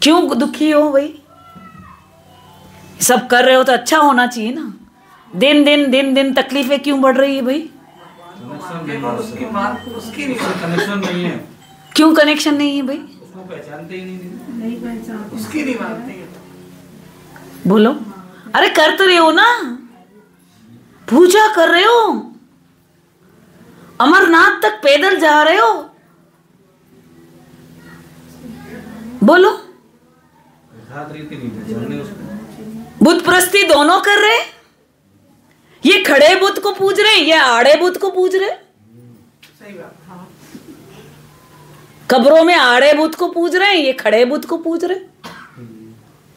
क्यों दुखी हो भाई? सब कर रहे हो तो अच्छा होना चाहिए ना। दिन दिन तकलीफें क्यों बढ़ रही है भाई? कनेक्शन नहीं है। क्यों कनेक्शन नहीं है भाई? उसको पहचानते ही नहीं, उसकी नहीं मानते। बोलो। अरे कर तो रहे हो ना, पूजा कर रहे हो, अमरनाथ तक पैदल जा रहे हो, बोलो। रीति नहीं पहचानने उसको। बुत प्रस्ती दोनों कर रहे, ये खड़े बुत को पूज रहे, ये आड़े बुत को पूज रहे। सही बात। हाँ। कब्रों में आड़े बुत को पूज रहे हैं, ये खड़े बुत को पूज रहे,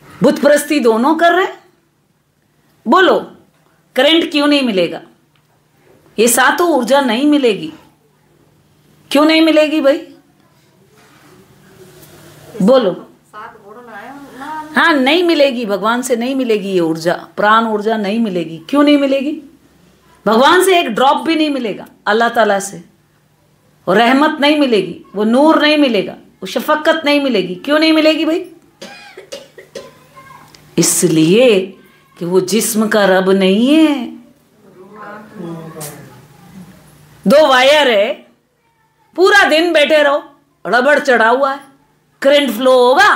बुत प्रस्ती दोनों कर रहे। बोलो करंट क्यों नहीं मिलेगा? ये सातों ऊर्जा नहीं मिलेगी। क्यों नहीं मिलेगी भाई? बोलो। हाँ नहीं मिलेगी, भगवान से नहीं मिलेगी ये ऊर्जा, प्राण ऊर्जा नहीं मिलेगी। क्यों नहीं मिलेगी? भगवान से एक ड्रॉप भी नहीं मिलेगा, अल्लाह ताला से वो रहमत नहीं मिलेगी, वो नूर नहीं मिलेगा, वो शफकत नहीं मिलेगी। क्यों नहीं मिलेगी भाई? इसलिए कि वो जिस्म का रब नहीं है। 2 वायर है, पूरा दिन बैठे रहो, रबड़ चढ़ा हुआ है, करंट फ्लो होगा?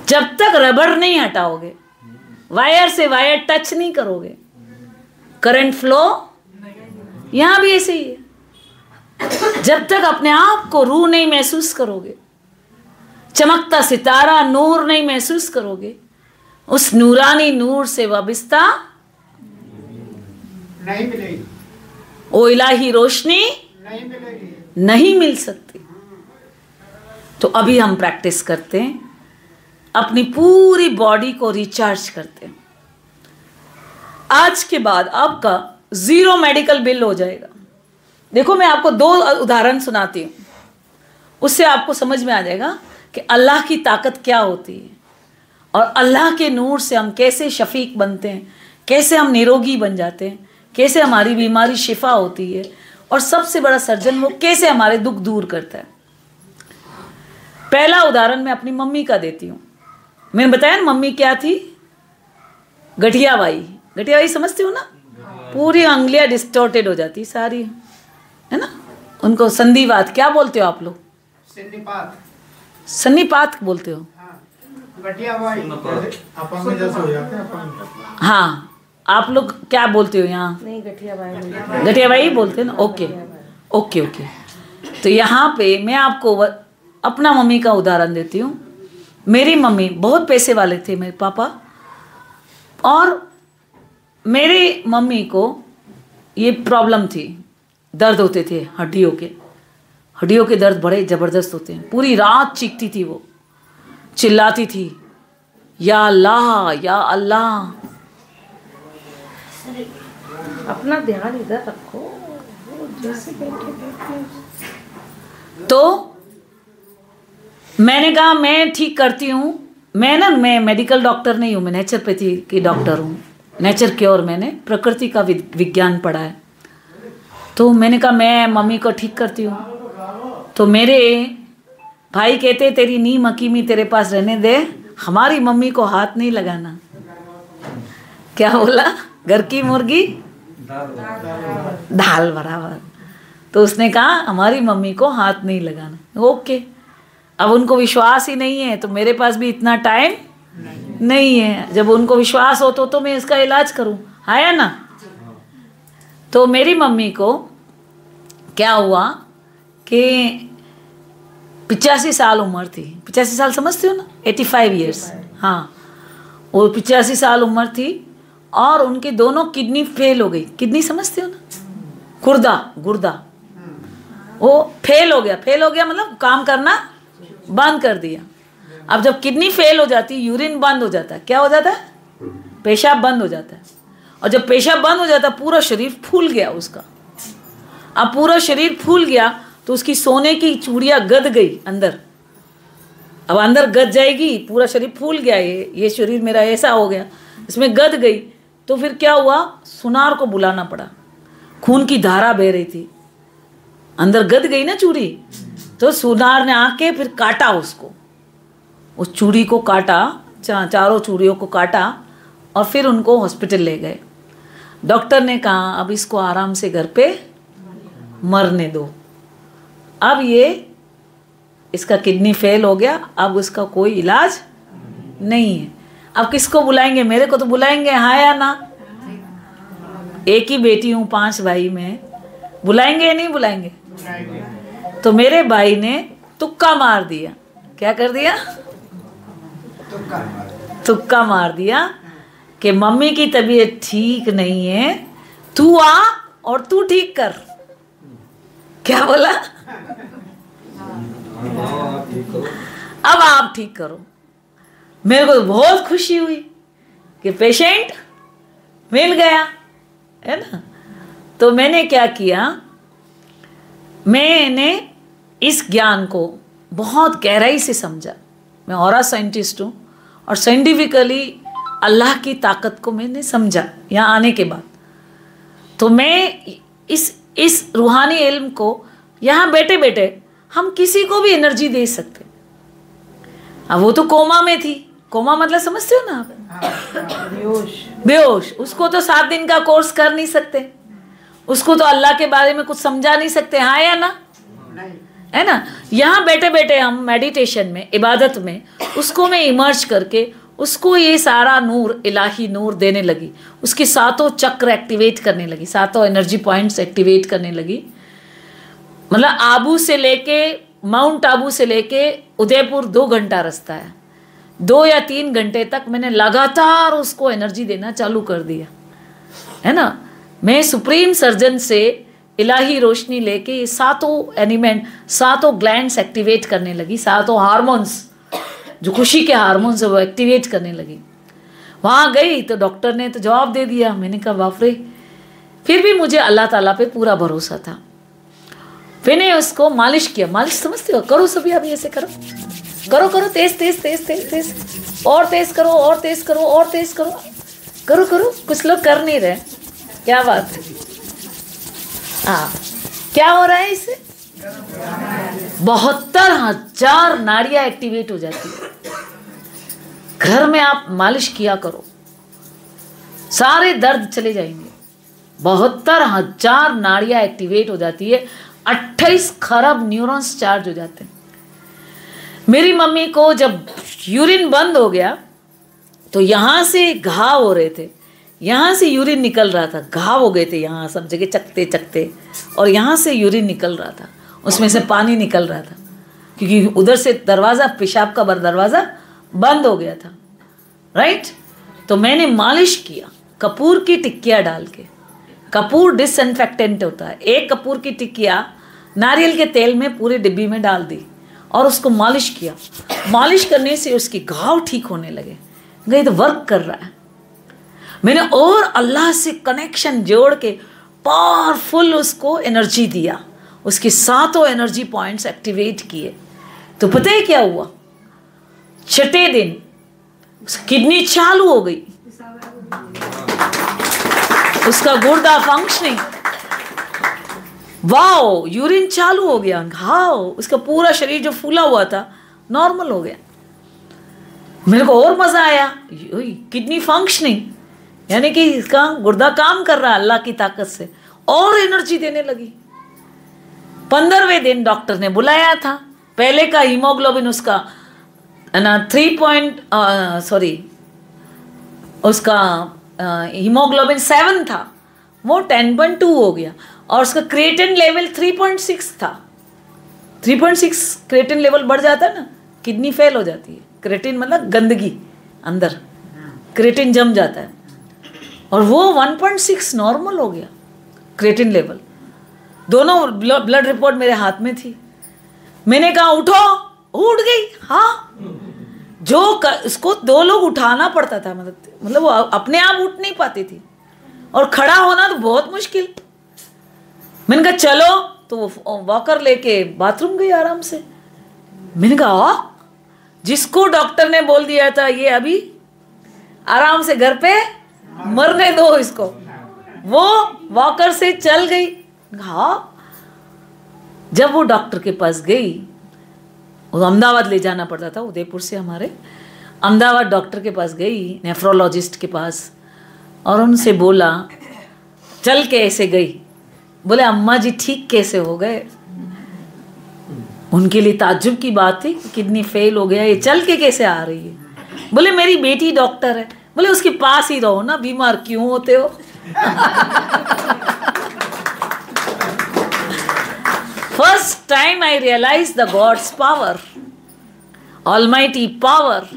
जब तक रबड़ नहीं हटाओगे, वायर से वायर टच नहीं करोगे, करंट फ्लो यहां भी ऐसे ही है। जब तक अपने आप को रूह नहीं महसूस करोगे, चमकता सितारा नूर नहीं महसूस करोगे, उस नूरानी नूर से वाबिस्ता नहीं मिलेगी, ओ इलाही रोशनी नहीं मिलेगी, नहीं मिल सकती। तो अभी हम प्रैक्टिस करते हैं अपनी पूरी बॉडी को रिचार्ज करते हैं। आज के बाद आपका 0 मेडिकल बिल हो जाएगा। देखो मैं आपको 2 उदाहरण सुनाती हूँ, उससे आपको समझ में आ जाएगा कि अल्लाह की ताकत क्या होती है और अल्लाह के नूर से हम कैसे शफीक बनते हैं, कैसे हम निरोगी बन जाते हैं, कैसे हमारी बीमारी शिफा होती है, और सबसे बड़ा सर्जन वो कैसे हमारे दुख दूर करता है। पहला उदाहरण मैं अपनी मम्मी का देती हूँ। मैंने बताया ना मम्मी क्या थी, गठिया बाई। गठिया बाई समझती हो ना, पूरी अंगुलियाँ डिस्टॉर्टेड हो जाती सारी, है ना। उनको संधिवात क्या बोलते हो आप लोग? सन्निपात बोलते हो। हाँ, आप लोग क्या बोलते हो यहाँ? नहीं, गठिया बाई बोलते हैं ना। Okay okay okay. तो यहाँ पे मैं आपको अपना मम्मी का उदाहरण देती हूँ। मेरी मम्मी बहुत पैसे वाले थे, मेरे पापा, और मेरी मम्मी को ये प्रॉब्लम थी, दर्द होते थे हड्डियों के दर्द बड़े ज़बरदस्त होते हैं। पूरी रात चीखती थी वो, चिल्लाती थी, या अल्लाह या अल्लाह। अपना ध्यान इधर रखो, जैसे बैठे। तो मैंने कहा मैं ठीक करती हूँ। मैं मेडिकल डॉक्टर नहीं हूँ, मैं नेचुरोपैथी की डॉक्टर हूँ, नेचर क्योर, मैंने प्रकृति का विज्ञान पढ़ा है। तो मैंने कहा मैं मम्मी को ठीक करती हूँ। तो मेरे भाई कहते तेरी नीम हकीमी तेरे पास रहने दे, हमारी मम्मी को हाथ नहीं लगाना। क्या बोला? घर की मुर्गी दाल बराबर। तो उसने कहा हमारी मम्मी को हाथ नहीं लगाना। ओके, अब उनको विश्वास ही नहीं है, तो मेरे पास भी इतना टाइम नहीं है। जब उनको विश्वास हो तो मैं इसका इलाज करूं, है ना। तो मेरी मम्मी को क्या हुआ कि 85 साल उम्र थी। 85 साल समझते हो ना, 85 ईयर्स। हाँ, वो 85 साल उम्र थी और उनके दोनों किडनी फेल हो गई। किडनी समझते हो ना, गुर्दा वो फेल हो गया मतलब काम करना बंद कर दिया। अब जब किडनी फेल हो जाती, यूरिन बंद हो जाता है। क्या हो जाता है? पेशाब बंद हो जाता है। और जब पेशाब बंद हो जाता है, पूरा शरीर फूल गया उसका। अब पूरा शरीर फूल गया तो उसकी सोने की चूड़ियाँ गद गई अंदर। अब अंदर गद जाएगी, पूरा शरीर फूल गया, ये शरीर मेरा ऐसा हो गया, इसमें गद गई। तो फिर क्या हुआ, सुनार को बुलाना पड़ा। खून की धारा बह रही थी, अंदर गद गई ना चूड़ी। तो सुनार ने आके फिर काटा उसको, उस चूड़ी को काटा, चारों चूड़ियों को काटा, और फिर उनको हॉस्पिटल ले गए। डॉक्टर ने कहा अब इसको आराम से घर पे मरने दो। अब ये इसका किडनी फेल हो गया, अब उसका कोई इलाज नहीं है। अब किसको बुलाएंगे? मेरे को तो बुलाएंगे, हाँ या ना? एक ही बेटी हूँ 5 भाई में, बुलाएंगे या नहीं बुलाएंगे? तो मेरे भाई ने तुक्का मार दिया। क्या कर दिया? तुक्का मार दिया कि मम्मी की तबीयत ठीक नहीं है, तू आ और तू ठीक कर। क्या बोला? अब आप ठीक करो। मेरे को तो बहुत खुशी हुई कि पेशेंट मिल गया, है ना। तो मैंने क्या किया, मैंने इस ज्ञान को बहुत गहराई से समझा। मैं ऑरा साइंटिस्ट हूँ और साइंटिफिकली अल्लाह की ताकत को मैंने समझा यहाँ आने के बाद। तो मैं इस रूहानी इल्म को यहाँ बैठे बैठे हम किसी को भी एनर्जी दे सकते। अब वो तो कोमा में थी, कोमा मतलब समझते हो ना आप, बेहोश। उसको तो 7 दिन का कोर्स कर नहीं सकते, उसको तो अल्लाह के बारे में कुछ समझा नहीं सकते, हाँ या ना, है ना। यहाँ बैठे बैठे हम मेडिटेशन में, इबादत में, उसको मैं इमर्ज करके उसको ये सारा नूर, इलाही नूर देने लगी। उसके 7 चक्र एक्टिवेट करने लगी, 7 एनर्जी पॉइंट्स एक्टिवेट करने लगी। मतलब आबू से लेके, माउंट आबू से लेके उदयपुर 2 घंटा रास्ता है, 2 या 3 घंटे तक मैंने लगातार उसको एनर्जी देना चालू कर दिया, है ना। मैं सुप्रीम सर्जन से इलाही रोशनी लेके ये 7 एलिमेंट, 7 ग्लैंड्स एक्टिवेट करने लगी, 7 हार्मोन्स जो खुशी के हार्मोन्स है वो एक्टिवेट करने लगी। वहाँ गई तो डॉक्टर ने तो जवाब दे दिया। मैंने कहा बाप रे, फिर भी मुझे अल्लाह ताला पे पूरा भरोसा था। फिर ने उसको मालिश किया। मालिश समझते हो? करो सभी, अभी ऐसे करो करो करो, तेज तेज तेज तेज तेज, और तेज करो और तेज करो और तेज करो, करो करो। कुछ लोग कर नहीं रहे, क्या बात है? हाँ, क्या हो रहा है इससे? 72,000 नाड़ियाँ एक्टिवेट हो जाती है। घर में आप मालिश किया करो, सारे दर्द चले जाएंगे। 72,000 नाड़ियाँ एक्टिवेट हो जाती है, 28 खरब न्यूरॉन्स चार्ज हो जाते हैं। मेरी मम्मी को जब यूरिन बंद हो गया तो यहाँ से घाव हो रहे थे, यहाँ से यूरिन निकल रहा था, घाव हो गए थे यहाँ सब जगह चकते चकते, और यहाँ से यूरिन निकल रहा था, उसमें से पानी निकल रहा था, क्योंकि उधर से दरवाज़ा, पेशाब का दरवाज़ा बंद हो गया था, राइट। तो मैंने मालिश किया कपूर की टिक्कियाँ डाल के। कपूर डिसइंफेक्टेंट होता है। एक कपूर की टिक्किया नारियल के तेल में पूरे डिब्बी में डाल दी और उसको मालिश किया। मालिश करने से उसके घाव ठीक होने लगे। गई तो वर्क कर रहा है। मैंने और अल्लाह से कनेक्शन जोड़ के पावरफुल उसको एनर्जी दिया, उसके 7 एनर्जी पॉइंट्स एक्टिवेट किए। तो पता है क्या हुआ? छठे दिन किडनी चालू हो गई, उसका गुर्दा फंक्शनिंग, वाओ, यूरिन चालू हो गया, घाव, उसका पूरा शरीर जो फूला हुआ था नॉर्मल हो गया। मेरे को और मजा आया, किडनी फंक्शनिंग, यानी कि इसका गुर्दा काम कर रहा है अल्लाह की ताकत से, और एनर्जी देने लगी। 15वें दिन डॉक्टर ने बुलाया था। पहले का हीमोग्लोबिन उसका ना उसका हीमोग्लोबिन 7 था, वो 10.2 हो गया, और उसका क्रिएटिन लेवल 3.6 था। 3.6 क्रिएटिन लेवल बढ़ जाता है ना, किडनी फेल हो जाती है। क्रिएटिन मतलब गंदगी, अंदर क्रिएटिन जम जाता है, और वो 1.6 नॉर्मल हो गया क्रिएटिन लेवल। दोनों ब्लड रिपोर्ट मेरे हाथ में थी। मैंने कहा उठो, उठ गई। हाँ, जो इसको 2 लोग उठाना पड़ता था, मतलब वो अपने आप उठ नहीं पाती थी, और खड़ा होना तो बहुत मुश्किल। मैंने कहा चलो, तो वो वॉकर लेके बाथरूम गई आराम से। मैंने कहा जिसको डॉक्टर ने बोल दिया था ये अभी आराम से घर पे मरने दो इसको, वो वॉकर से चल गई। हाँ, जब वो डॉक्टर के पास गई, वो अहमदाबाद ले जाना पड़ता था, उदयपुर से हमारे अहमदाबाद डॉक्टर के पास गई, नेफ्रोलॉजिस्ट के पास, और उनसे बोला, चल के ऐसे गई। बोले अम्मा जी ठीक कैसे हो गए? उनके लिए ताज्जुब की बात थी, किडनी फेल हो गया, ये चल के कैसे आ रही है? बोले मेरी बेटी डॉक्टर है। बोले उसके पास ही रहो ना, बीमार क्यों होते हो? First time I realise the god's power, almighty power,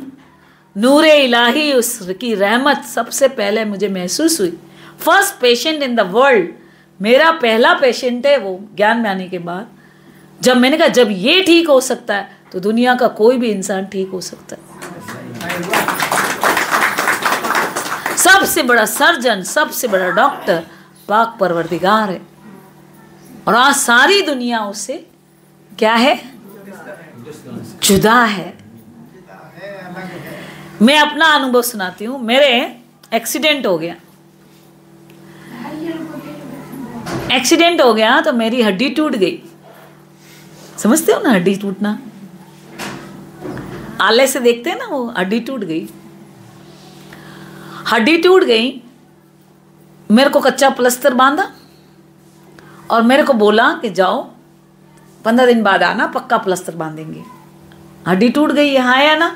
नूरे इलाही, उसकी रहमत सबसे पहले मुझे महसूस हुई। First patient in the world, मेरा पहला पेशेंट है वो, ज्ञान में आने के बाद। जब मैंने कहा जब ये ठीक हो सकता है तो दुनिया का कोई भी इंसान ठीक हो सकता है। सबसे बड़ा सर्जन, सबसे बड़ा डॉक्टर पाक परवरदिगार है, और आज सारी दुनिया उससे क्या है? जुदा है। मैं अपना अनुभव सुनाती हूँ। मेरे एक्सीडेंट हो गया, एक्सीडेंट हो गया तो मेरी हड्डी टूट गई। समझते हो ना हड्डी टूटना? आले से देखते हैं ना, वो हड्डी टूट गई। हड्डी टूट गई, मेरे को कच्चा प्लास्टर बांधा और मेरे को बोला कि जाओ 15 दिन बाद आना, पक्का प्लास्टर बांधेंगे। हड्डी टूट गई, यहाँ आया ना,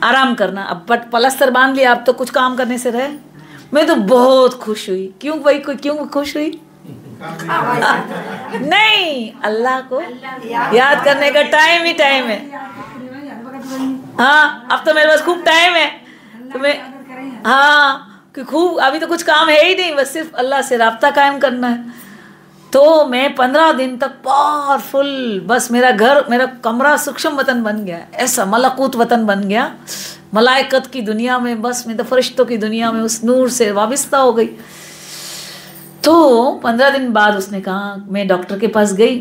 आराम करना। अब प्लास्टर बांध लिया, अब तो कुछ काम करने से रहे। मैं तो बहुत खुश हुई। क्यों भाई, क्यों खुश हुई? नहीं, अल्लाह को याद करने का टाइम ही टाइम है। हाँ, अब तो मेरे पास खूब टाइम है, तो मैं हाँ कि खूब, अभी तो कुछ काम है ही नहीं, बस सिर्फ अल्लाह से राब्ता कायम करना है। तो मैं 15 दिन तक पावरफुल, बस मेरा घर, मेरा कमरा सूक्ष्म वतन बन गया, ऐसा मलकूत वतन बन गया, मलाइकत की दुनिया में, बस मैं तो फरिश्तों की दुनिया में उस नूर से वाबिस्ता हो गई। तो 15 दिन बाद उसने कहा, मैं डॉक्टर के पास गई।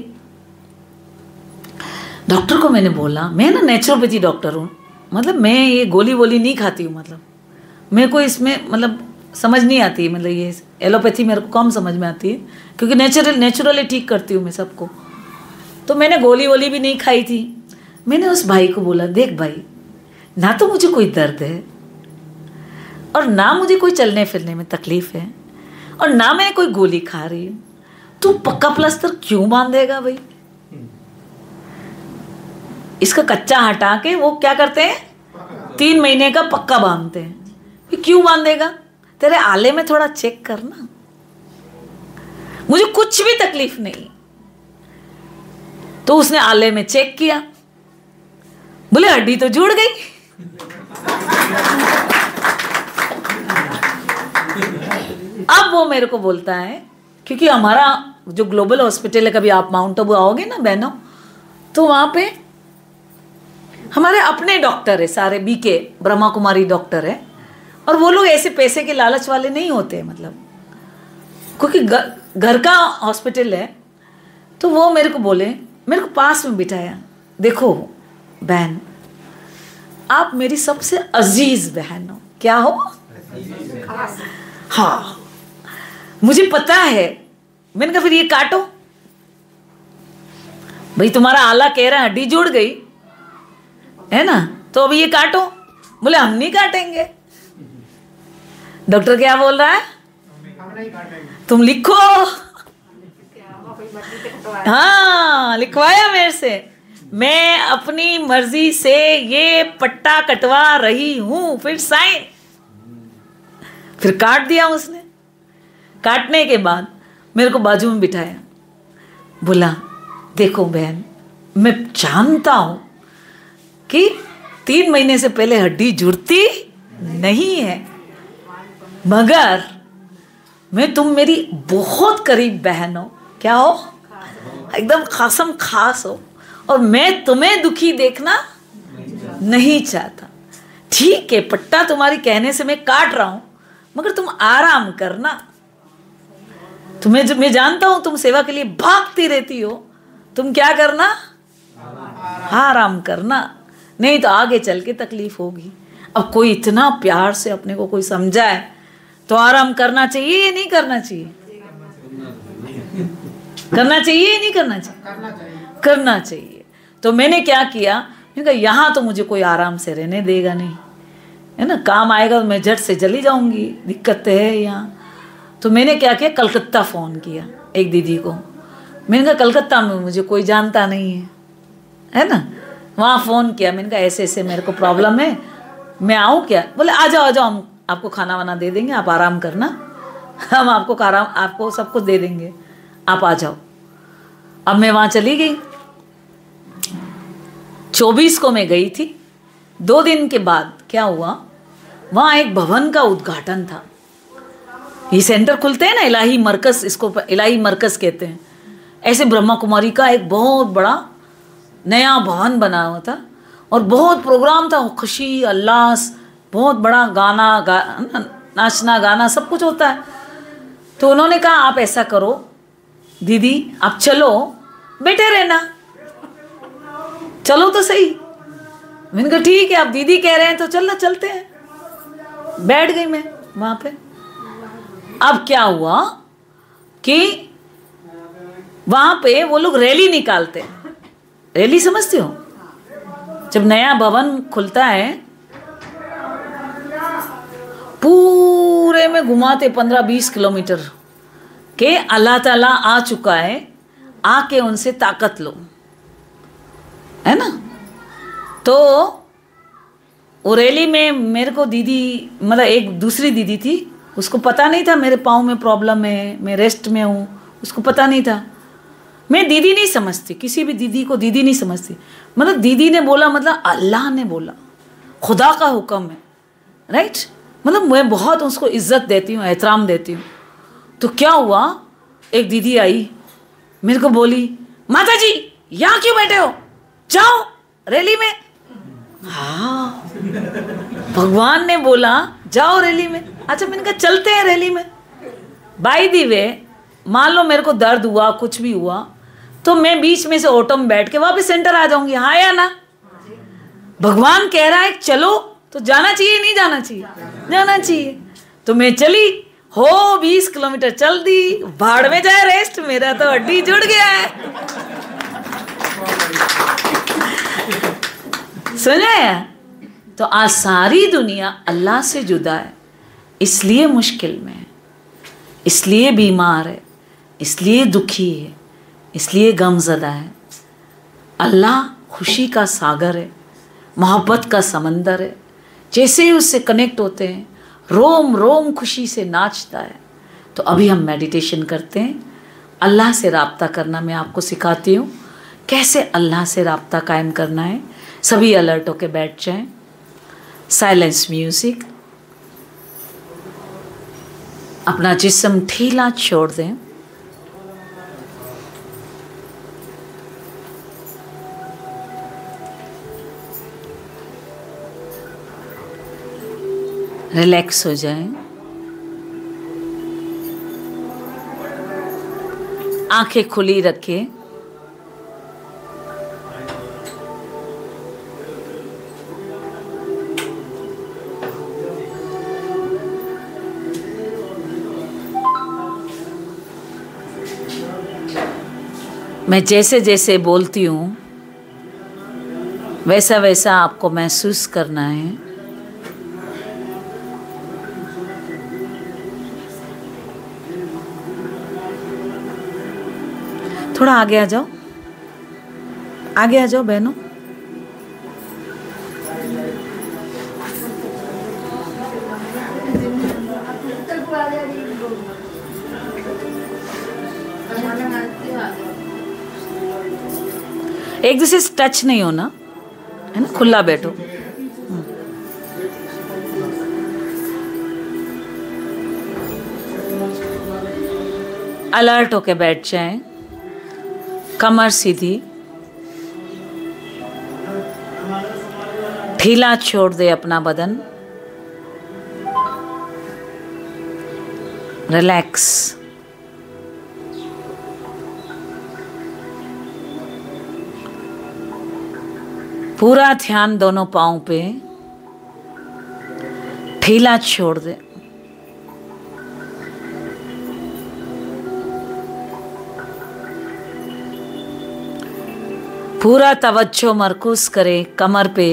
डॉक्टर को मैंने बोला, मैं ना नेचुरोपैथी डॉक्टर हूँ, मतलब मैं ये गोली वोली नहीं खाती हूँ, मतलब मेरे को इसमें मतलब समझ नहीं आती, मतलब ये एलोपैथी मेरे को कम समझ में आती है, क्योंकि नेचुरली ठीक करती हूँ मैं सबको। तो मैंने गोली वोली भी नहीं खाई थी। मैंने उस भाई को बोला, देख भाई, ना तो मुझे कोई दर्द है और ना मुझे कोई चलने फिरने में तकलीफ है और ना मैं कोई गोली खा रही हूँ, तू पक्का प्लास्टर क्यों बांधेगा भाई? इसका कच्चा हटा के वो क्या करते हैं, 3 महीने का पक्का बांधते हैं। ये क्यों बांधेगा? तेरे आले में थोड़ा चेक करना, मुझे कुछ भी तकलीफ नहीं। तो उसने आले में चेक किया, बोले हड्डी तो जुड़ गई। अब वो मेरे को बोलता है, क्योंकि हमारा जो ग्लोबल हॉस्पिटल है, कभी आप माउंट आबू आओगे ना बहनों, तो वहां पे हमारे अपने डॉक्टर है सारे, बीके ब्रह्मा कुमारी डॉक्टर है, और वो लोग ऐसे पैसे के लालच वाले नहीं होते, मतलब क्योंकि घर का हॉस्पिटल है। तो वो मेरे को बोले, मेरे को पास में बिठाया, देखो बहन, आप मेरी सबसे अजीज बहन हो। क्या हो? हाँ, मुझे पता है। मैंने कहा फिर ये काटो भाई, तुम्हारा आला कह रहा है हड्डी जुड़ गई है ना, तो अभी ये काटो। बोले हम नहीं काटेंगे। डॉक्टर क्या बोल रहा है, तुम लिखो। हाँ, लिखवाया मेरे से, मैं अपनी मर्जी से ये पट्टा कटवा रही हूं, फिर साइन। फिर काट दिया उसने। काटने के बाद मेरे को बाजू में बिठाया, बोला देखो बहन, मैं जानता हूं कि 3 महीने से पहले हड्डी जुड़ती नहीं है, मगर मैं तुम मेरी बहुत करीब बहन हो। क्या हो? एकदम खासम खास हो, और मैं तुम्हें दुखी देखना नहीं चाहता। ठीक है, पट्टा तुम्हारी कहने से मैं काट रहा हूं, मगर तुम आराम करना। तुम्हें मैं जानता हूं तुम सेवा के लिए भागती रहती हो, तुम क्या करना, आराम करना, नहीं तो आगे चल के तकलीफ होगी। अब कोई इतना प्यार से अपने को कोई समझाए तो आराम करना चाहिए या नहीं करना चाहिए? करना चाहिए या नहीं करना चाहिए? करना चाहिए। तो मैंने क्या किया, मैंने कहा यहाँ तो मुझे कोई आराम से रहने देगा नहीं, है ना, काम आएगा तो मैं झट से चली जाऊंगी, दिक्कत है यहाँ। तो मैंने क्या किया, कलकत्ता फ़ोन किया एक दीदी को। मैंने कहा कलकत्ता में मुझे कोई जानता नहीं है ना, वहाँ फ़ोन किया। मैंने कहा ऐसे ऐसे मेरे को प्रॉब्लम है, मैं आऊँ क्या? बोले आ जाओ, हम आपको खाना वाना दे देंगे, आप आराम करना, हम आपको सब कुछ दे देंगे, आप आ जाओ। अब मैं वहाँ चली गई। 24 को मैं गई थी। 2 दिन के बाद क्या हुआ, वहाँ एक भवन का उद्घाटन था। ये सेंटर खुलते हैं ना, इलाही मरकज़, इसको इलाही मरकज़ कहते हैं। ऐसे ब्रह्मा कुमारी का एक बहुत बड़ा नया भवन बना हुआ था, और बहुत प्रोग्राम था, खुशी उल्लास, बहुत बड़ा नाचना गाना सब कुछ होता है। तो उन्होंने कहा आप ऐसा करो दीदी, आप चलो, बैठे रहना, चलो तो सही। मैंने कहा ठीक है, आप दीदी कह रहे हैं तो चलो चलते हैं। बैठ गई मैं वहाँ पे। अब क्या हुआ कि वहाँ पे वो लोग रैली निकालते हैं। रैली समझते हो? जब नया भवन खुलता है, पूरे में घुमाते 15-20 किलोमीटर के, अल्लाह ताला आ चुका है, आके उनसे ताकत लो, है ना। तो वो रैली में मेरे को दीदी, मतलब एक दूसरी दीदी थी, उसको पता नहीं था मेरे पाँव में प्रॉब्लम है, मैं रेस्ट में हूँ, उसको पता नहीं था। मैं दीदी नहीं समझती, किसी भी दीदी को दीदी नहीं समझती। मतलब दीदी ने बोला, मतलब अल्लाह ने बोला, खुदा का हुक्म है, राइट। मतलब मैं बहुत उसको इज्जत देती हूँ, एहतराम देती हूँ। तो क्या हुआ, एक दीदी आई, मेरे को बोली, माता जी यहाँ क्यों बैठे हो, जाओ रैली में। हाँ, भगवान ने बोला जाओ रैली में। अच्छा, मैंने कहा चलते हैं रैली में। बाय द वे, मान लो मेरे को दर्द हुआ, कुछ भी हुआ, तो मैं बीच में से ऑटो में बैठ के वापस सेंटर आ जाऊंगी, हाँ या ना? भगवान कह रहा है चलो, तो जाना चाहिए नहीं जाना चाहिए? जाना चाहिए। तो मैं चली, हो 20 किलोमीटर चल दी, भाड़ में जाए रेस्ट, मेरा तो हड्डी जुड़ गया है। सुना? तो आज सारी दुनिया अल्लाह से जुदा है, इसलिए मुश्किल में है, इसलिए बीमार है, इसलिए दुखी है, इसलिए गमज़दा है। अल्लाह खुशी का सागर है, मोहब्बत का समंदर है। जैसे ही उससे कनेक्ट होते हैं, रोम रोम खुशी से नाचता है। तो अभी हम मेडिटेशन करते हैं, अल्लाह से राब्ता करना मैं आपको सिखाती हूँ, कैसे अल्लाह से राब्ता कायम करना है। सभी अलर्ट होके बैठ जाएं, साइलेंस म्यूज़िक, अपना जिस्म ढीला छोड़ दें। रिलैक्स हो जाएं, आंखें खुली रखें। मैं जैसे जैसे बोलती हूँ वैसा वैसा आपको महसूस करना है। थोड़ा आगे आ जाओ, आगे आ जाओ बहनों। एक दूसरे से टच नहीं होना है ना, खुला बैठो। अलर्ट होके बैठ जाएं, कमर सीधी, ढीला छोड़ दे अपना बदन, रिलैक्स। पूरा ध्यान दोनों पाँव पे, ढीला छोड़ दे। पूरा तवज्जो मरकूज करे कमर पे।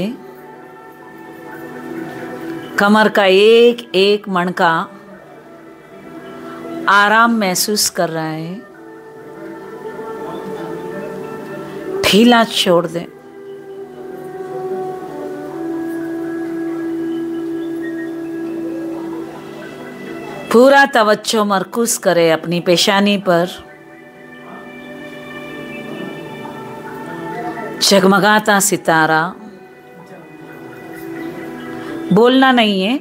कमर का एक एक मणका आराम महसूस कर रहा है, ढीला छोड़ दे। पूरा तवज्जो मरकूज करे अपनी पेशानी पर। जगमगाता सितारा, बोलना नहीं है,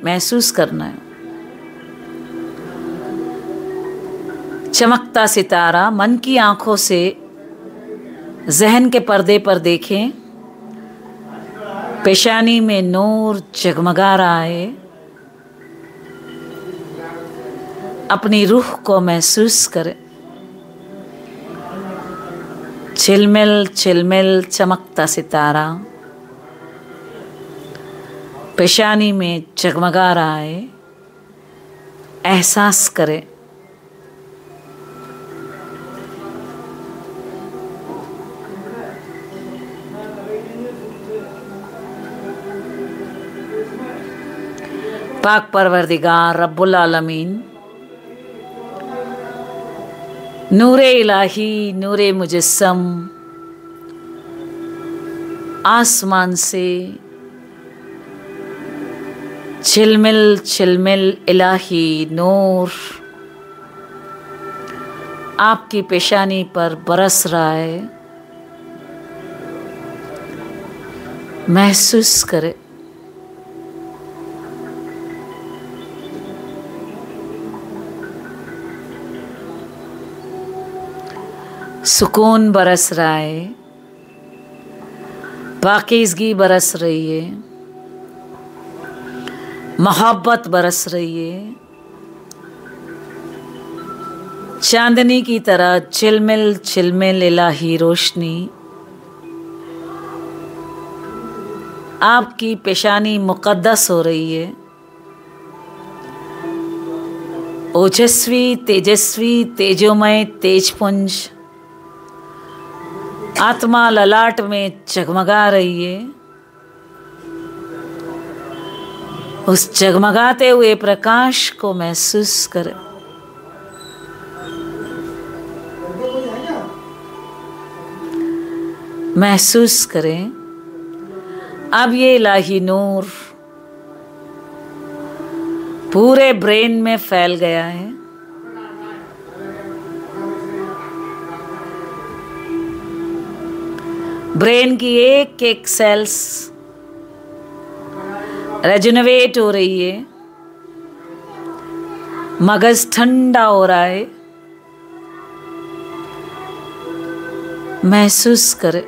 महसूस करना है। चमकता सितारा, मन की आंखों से जहन के पर्दे पर देखें। पेशानी में नूर जगमगा रहा है, अपनी रूह को महसूस करें। चिलमिल चिलमिल चमकता सितारा पेशानी में जगमगा रहा है, एहसास करें। पाक परवरदिगार रब्बुल आलमीन, नूरे इलाही नूरे मुजस्सम, आसमान से चिलमिल चिलमिल इलाही नूर आपकी पेशानी पर बरस रहा है, महसूस करें। सुकून बरस रहा है, पाकीज़गी बरस रही है, मोहब्बत बरस रही है। चांदनी की तरह चिलमिल चिलमिल इलाही रोशनी आपकी पेशानी मुक़द्दस हो रही है। ओजस्वी तेजस्वी तेजोमय तेजपुंज आत्मा ललाट में जगमगा रही है। उस जगमगाते हुए प्रकाश को महसूस करें। महसूस करें अब ये इलाही नूर पूरे ब्रेन में फैल गया है। ब्रेन की एक एक सेल्स रेजुनवेट हो रही है। मगज ठंडा हो रहा है। महसूस करें।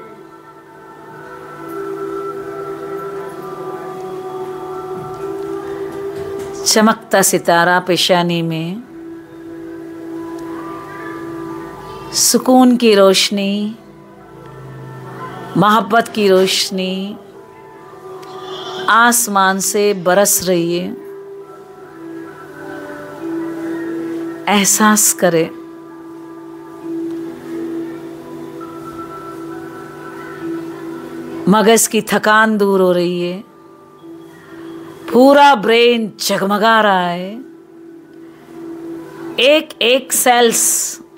चमकता सितारा पेशानी में, सुकून की रोशनी, मोहब्बत की रोशनी आसमान से बरस रही है। एहसास करें। मगज की थकान दूर हो रही है। पूरा ब्रेन जगमगा रहा है। एक एक सेल्स,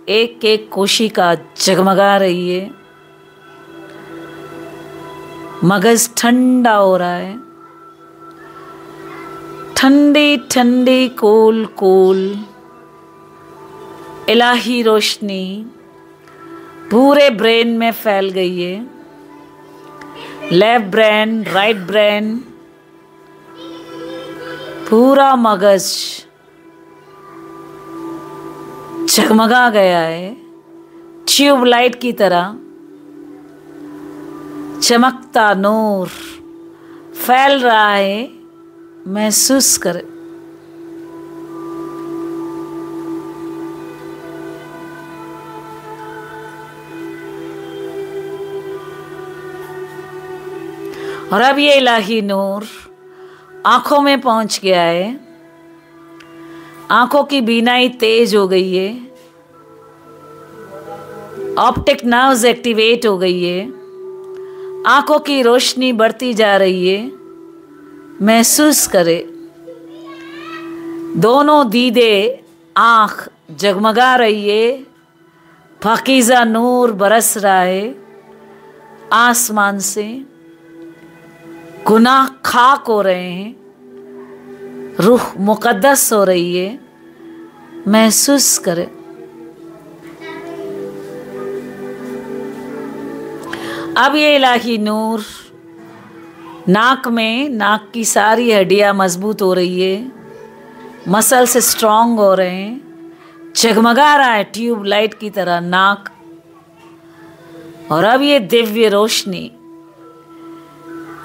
एक एक कोशिका जगमगा रही है। मगज ठंडा हो रहा है। ठंडी ठंडी कूल कूल इलाही रोशनी पूरे ब्रेन में फैल गई है। लेफ्ट ब्रेन, राइट ब्रेन, पूरा मगज जगमगा गया है। ट्यूबलाइट की तरह चमकता नूर फैल रहा है। महसूस करें। और अब ये इलाही नूर आंखों में पहुंच गया है। आंखों की बीनाई तेज हो गई है। ऑप्टिक नर्व्स एक्टिवेट हो गई है। आंखों की रोशनी बढ़ती जा रही है। महसूस करें। दोनों दीदे आंख जगमगा रही है। पाकीज़ा नूर बरस रहा है आसमान से। गुनाह खाक हो रहे हैं। रूह मुक़द्दस हो रही है। महसूस करें। अब ये इलाही नूर नाक में, नाक की सारी हड्डियां मजबूत हो रही है। मसल से स्ट्रांग हो रहे हैं। जगमगा रहा है ट्यूब लाइट की तरह नाक। और अब ये दिव्य रोशनी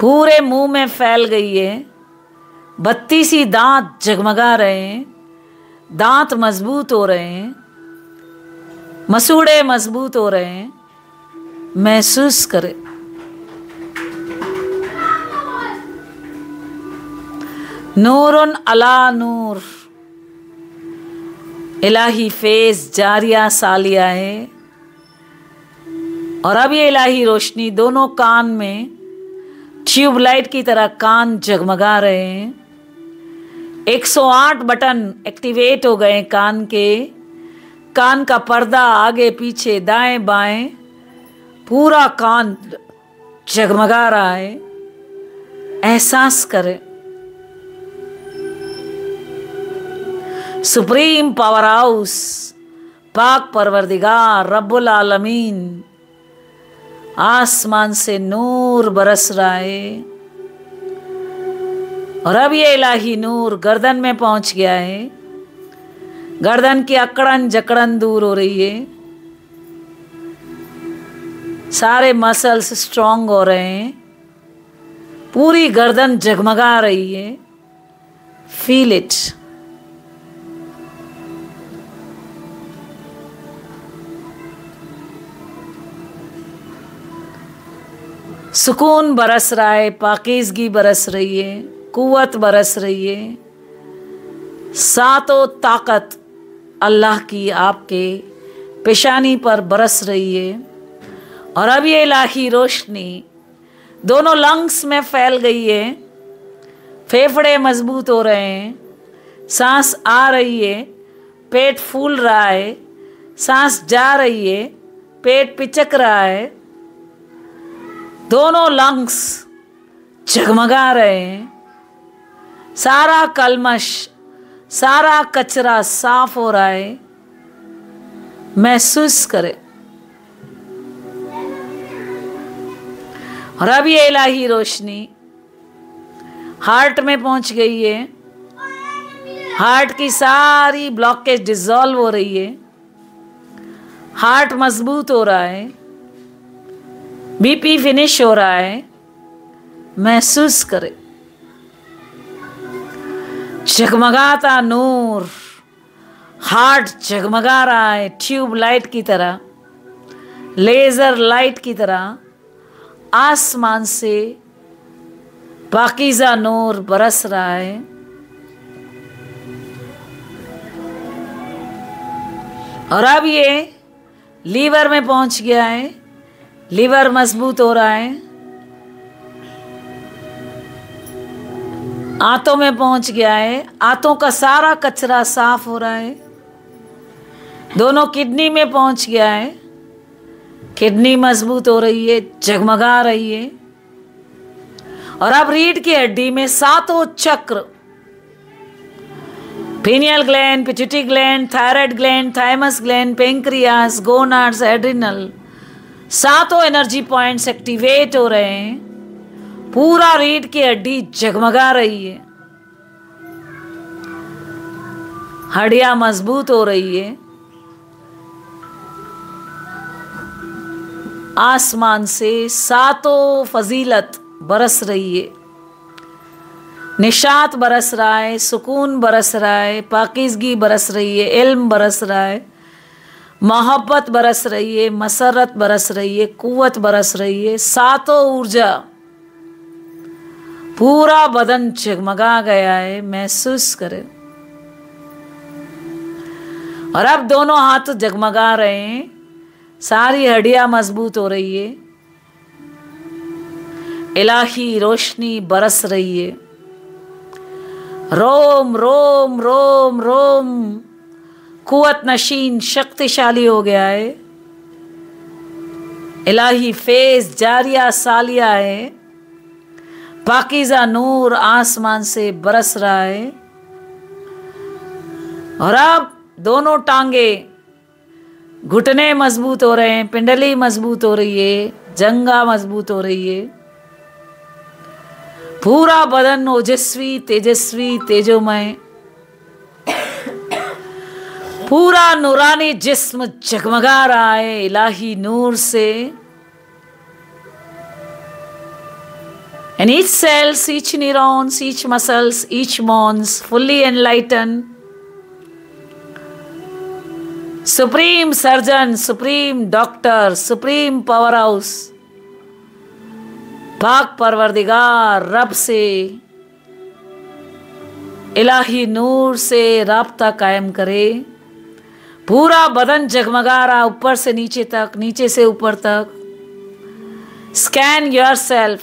पूरे मुंह में फैल गई है। 32 दांत जगमगा रहे हैं। दांत मजबूत हो रहे हैं। मसूड़े मजबूत हो रहे हैं। महसूस करें। नूरुन अला नूर इलाही फेज जारिया सालिया है। और अब ये इलाही रोशनी दोनों कान में ट्यूबलाइट की तरह कान जगमगा रहे हैं। 108 बटन एक्टिवेट हो गए कान के। कान का पर्दा आगे पीछे दाएं बाएं पूरा कान जगमगा रहा है। एहसास करें। सुप्रीम पावर हाउस पाक परवरदिगार रब्बुल आलमीन आसमान से नूर बरस रहा है। और अब ये इलाही नूर गर्दन में पहुंच गया है। गर्दन की अकड़न जकड़न दूर हो रही है। सारे मसल्स स्ट्रॉन्ग हो रहे हैं, पूरी गर्दन जगमगा रही है। Feel it. सुकून बरस रहा है, पाकीज़गी बरस रही है, कुव्वत बरस रही है। सातों ताकत अल्लाह की आपके पेशानी पर बरस रही है। और अब ये इलाही रोशनी दोनों लंग्स में फैल गई है। फेफड़े मजबूत हो रहे हैं, सांस आ रही है, पेट फूल रहा है, सांस जा रही है, पेट पिचक रहा है, दोनों लंग्स जगमगा रहे हैं। सारा कलमश, सारा कचरा साफ हो रहा है। महसूस करें। और अब ये इलाही रोशनी हार्ट में पहुंच गई है। हार्ट की सारी ब्लॉकेज डिसॉल्व हो रही है। हार्ट मजबूत हो रहा है, बीपी फिनिश हो रहा है। महसूस करें। जगमगाता नूर, हार्ट जगमगा रहा है ट्यूब लाइट की तरह, लेजर लाइट की तरह। आसमान से पाकीज़ा नूर बरस रहा है। और अब ये लीवर में पहुंच गया है। लीवर मजबूत हो रहा है। आंतों में पहुंच गया है। आंतों का सारा कचरा साफ हो रहा है। दोनों किडनी में पहुंच गया है। किडनी मजबूत हो रही है, जगमगा रही है। और अब रीढ़ की हड्डी में सातों चक्र, pineal gland, pituitary gland, thyroid gland, thymus gland, pancreas, gonads, adrenal, सातों एनर्जी पॉइंट्स एक्टिवेट हो रहे हैं। पूरा रीढ़ की हड्डी जगमगा रही है। हड्डियां मजबूत हो रही है। आसमान से सातों फजीलत बरस रही है। निशात बरस रहा है, सुकून बरस रहा है, पाकीज़गी बरस रही है, इल्म बरस रहा है, मोहब्बत बरस रही है, मसरत बरस रही है, कुव्वत बरस रही है। सातों ऊर्जा, पूरा बदन जगमगा गया है। महसूस करें। और अब दोनों हाथ जगमगा रहे हैं। सारी हड्डियां मजबूत हो रही है। इलाही रोशनी बरस रही है। रोम रोम रोम रोम कुव्वत नशीन शक्तिशाली हो गया है। इलाही फेज जारिया सालिया है। पाकीज़ा नूर आसमान से बरस रहा है। और अब दोनों टांगे, घुटने मजबूत हो रहे हैं, पिंडली मजबूत हो रही है, जंगा मजबूत हो रही है। पूरा बदन ओजस्वी, तेजस्वी, तेजोमय, पूरा नूरानी जिस्म जगमगा रहा है इलाही नूर से। And each cells, each neurons, each muscles, each bones fully enlightened. Supreme surgeon, supreme doctor, supreme power house, पाक परवरदिगार रब से, इलाही नूर से राब्ता कायम करे। पूरा बदन जगमगा रहा, ऊपर से नीचे तक, नीचे से ऊपर तक। Scan yourself.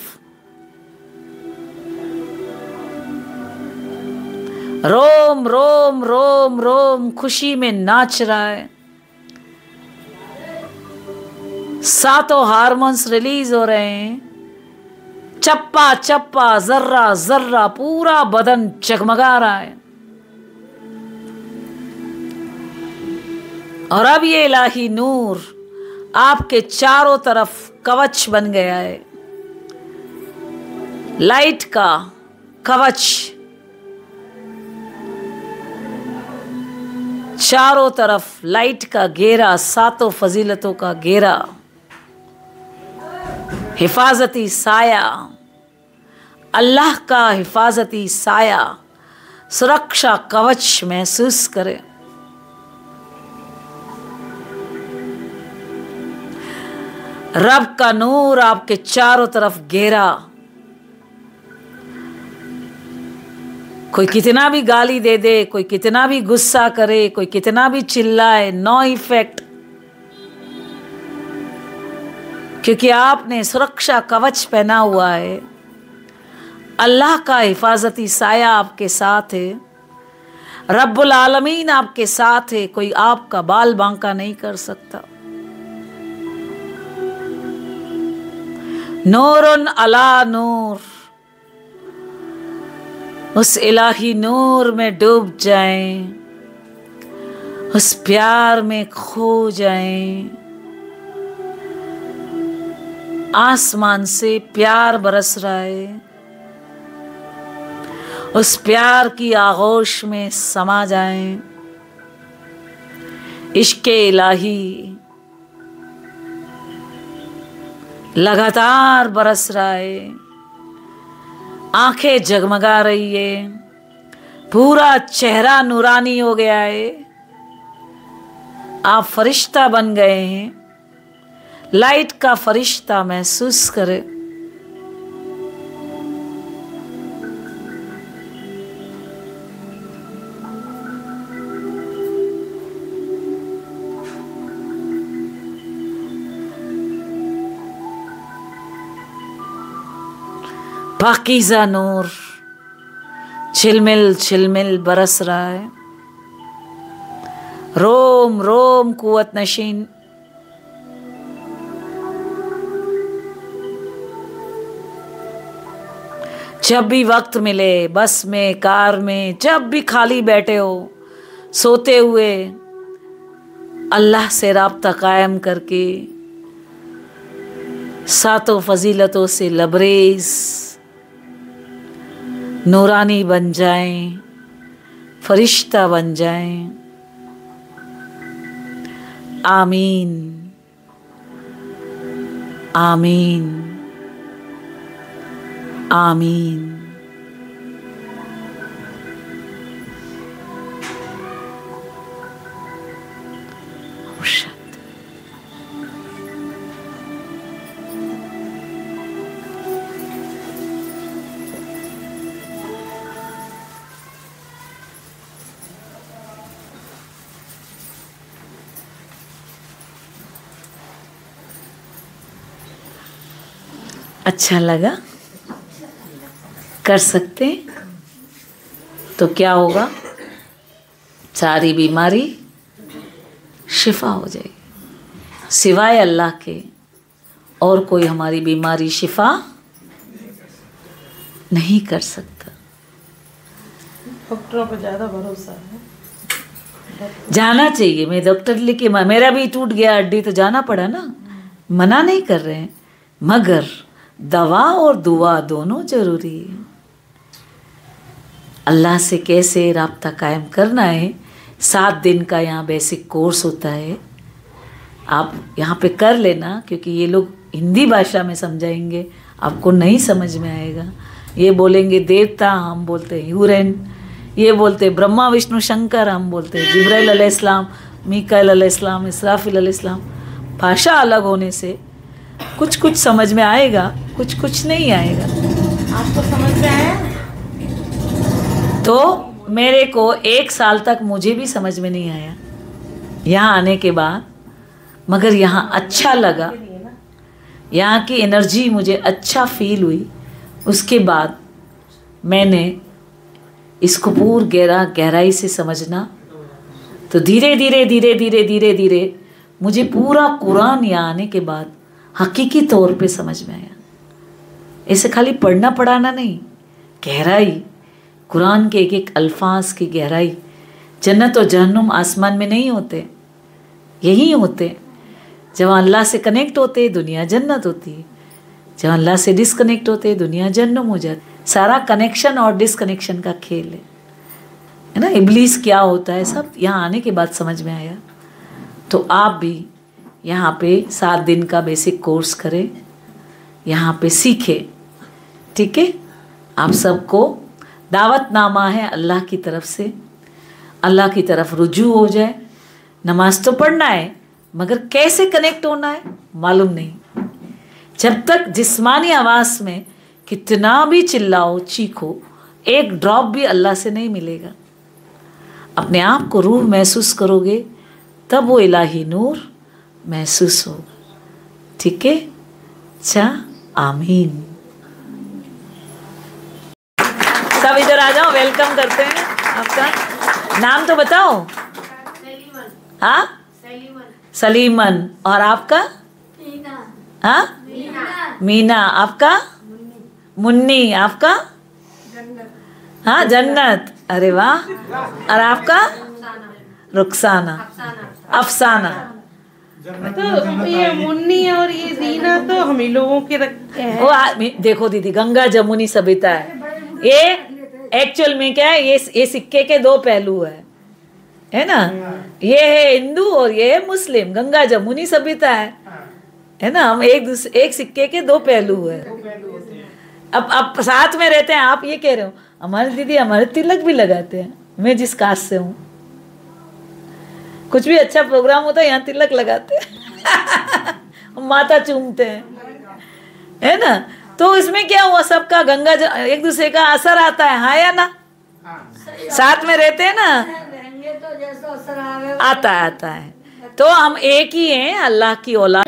रोम रोम रोम रोम खुशी में नाच रहा है। सातों हार्मोन्स रिलीज हो रहे हैं। चप्पा चप्पा, जर्रा जर्रा, पूरा बदन जगमगा रहा है। और अब ये इलाही नूर आपके चारों तरफ कवच बन गया है। लाइट का कवच चारों तरफ, लाइट का घेरा, सातों फजीलतों का घेरा। हिफाजती साया, अल्लाह का हिफाजती साया, सुरक्षा कवच महसूस करें। रब का नूर आपके चारों तरफ घेरा। कोई कितना भी गाली दे दे, कोई कितना भी गुस्सा करे, कोई कितना भी चिल्लाए, नो इफेक्ट, क्योंकि आपने सुरक्षा कवच पहना हुआ है। अल्लाह का हिफाजती साया आपके साथ है। रब्बुल आलमीन आपके साथ है। कोई आपका बाल बांका नहीं कर सकता। नूरुन अला नूर, उस इलाही नूर में डूब जाएं, उस प्यार में खो जाएं। आसमान से प्यार बरस रहा है, उस प्यार की आगोश में समा जाएं। इश्क़े इलाही लगातार बरस रहा है, आंखें जगमगा रही है, पूरा चेहरा नूरानी हो गया है। आप फरिश्ता बन गए हैं, लाइट का फरिश्ता महसूस करें। पाकीज़ा नूर छिलमिल छिलमिल बरस रहा है। रोम रोम कुव्वत नशीन, जब भी वक्त मिले, बस में, कार में, जब भी खाली बैठे हो, सोते हुए, अल्लाह से राब्ता कायम करके सातों फजीलतों से लबरेज नूरानी बन जाएं, फरिश्ता बन जाएं। आमीन आमीन आमीन। अच्छा लगा? कर सकते हैं तो क्या होगा? सारी बीमारी शिफा हो जाएगी। सिवाय अल्लाह के और कोई हमारी बीमारी शिफा नहीं कर सकता। डॉक्टरों पर ज़्यादा भरोसा है। जाना चाहिए। मैं डॉक्टर लेके, मेरा भी टूट गया हड्डी तो जाना पड़ा ना, मना नहीं कर रहे हैं, मगर दवा और दुआ दोनों जरूरी है। अल्लाह से कैसे राब्ता कायम करना है, 7 दिन का यहाँ बेसिक कोर्स होता है। आप यहाँ पे कर लेना, क्योंकि ये लोग हिंदी भाषा में समझाएंगे, आपको नहीं समझ में आएगा। ये बोलेंगे देवता, हम बोलते हैं यूरेन, ये बोलते ब्रह्मा विष्णु शंकर, हम बोलते हैं जिब्राइल अलैहिस्सलाम, मीकाईल अलैहिस्सलाम, इसराफिल अलैहिस्सलाम। भाषा अलग होने से कुछ कुछ समझ में आएगा, कुछ कुछ नहीं आएगा। आपको समझ में आया? तो मेरे को 1 साल तक मुझे भी समझ में नहीं आया यहाँ आने के बाद, मगर यहाँ अच्छा लगा, यहाँ की एनर्जी मुझे अच्छा फील हुई। उसके बाद मैंने इसको पूरी गहराई से समझना, तो धीरे धीरे धीरे धीरे धीरे धीरे मुझे पूरा कुरान यहाँ आने के बाद हकीकी तौर पे समझ में आया। ऐसे खाली पढ़ना पढ़ाना नहीं, गहराई, कुरान के एक एक अल्फाज की गहराई। जन्नत और जहन्नुम आसमान में नहीं होते, यही होते। जब अल्लाह से कनेक्ट होते दुनिया जन्नत होती है, जब अल्लाह से डिसकनेक्ट होते दुनिया जहन्नुम हो जाती। सारा कनेक्शन और डिसकनेक्शन का खेल है ना। इब्लीस क्या होता है सब यहाँ आने के बाद समझ में आया। तो आप भी यहाँ पे 7 दिन का बेसिक कोर्स करें, यहाँ पे सीखे। ठीक है, आप सबको दावतनामा है अल्लाह की तरफ से, अल्लाह की तरफ रुजू हो जाए। नमाज तो पढ़ना है मगर कैसे कनेक्ट होना है मालूम नहीं। जब तक जिस्मानी आवाज़ में कितना भी चिल्लाओ चीखो, एक ड्रॉप भी अल्लाह से नहीं मिलेगा। अपने आप को रूह महसूस करोगे तब वो इलाही नूर महसूस होगा। ठीक है, अच्छा, आमीन। सब इधर आ जाओ, वेलकम करते हैं। आपका नाम तो बताओ। हाँ, सलीमन। और आपका? हाँ, मीना। आपका? मुन्नी। आपका? हाँ, जन्नत। अरे वाह। और आपका? रुखसाना, अफसाना। तो ये मुन्नी और ये दीना तो हम ही लोगों के रखते हैं। वो देखो दीदी, गंगा जमुनी सभ्यता है ये। एक्चुअल में क्या है, ये सिक्के के दो पहलू है ना। ये है हिंदू और ये है मुस्लिम। गंगा जमुनी सभ्यता है ना। हम एक सिक्के के दो पहलू है। अब साथ में रहते हैं। आप ये कह रहे हो हमारी दीदी हमारे तिलक भी लगाते हैं। मैं जिस कास्ट से हूँ, कुछ भी अच्छा प्रोग्राम होता है यहाँ तिलक लगाते हैं माथा चूमते हैं, है ना। तो इसमें क्या हुआ, सबका गंगा एक दूसरे का असर आता है, हाँ या ना। साथ में रहते हैं ना, तो जैसा असर आता है। तो हम एक ही हैं, अल्लाह की औलाद।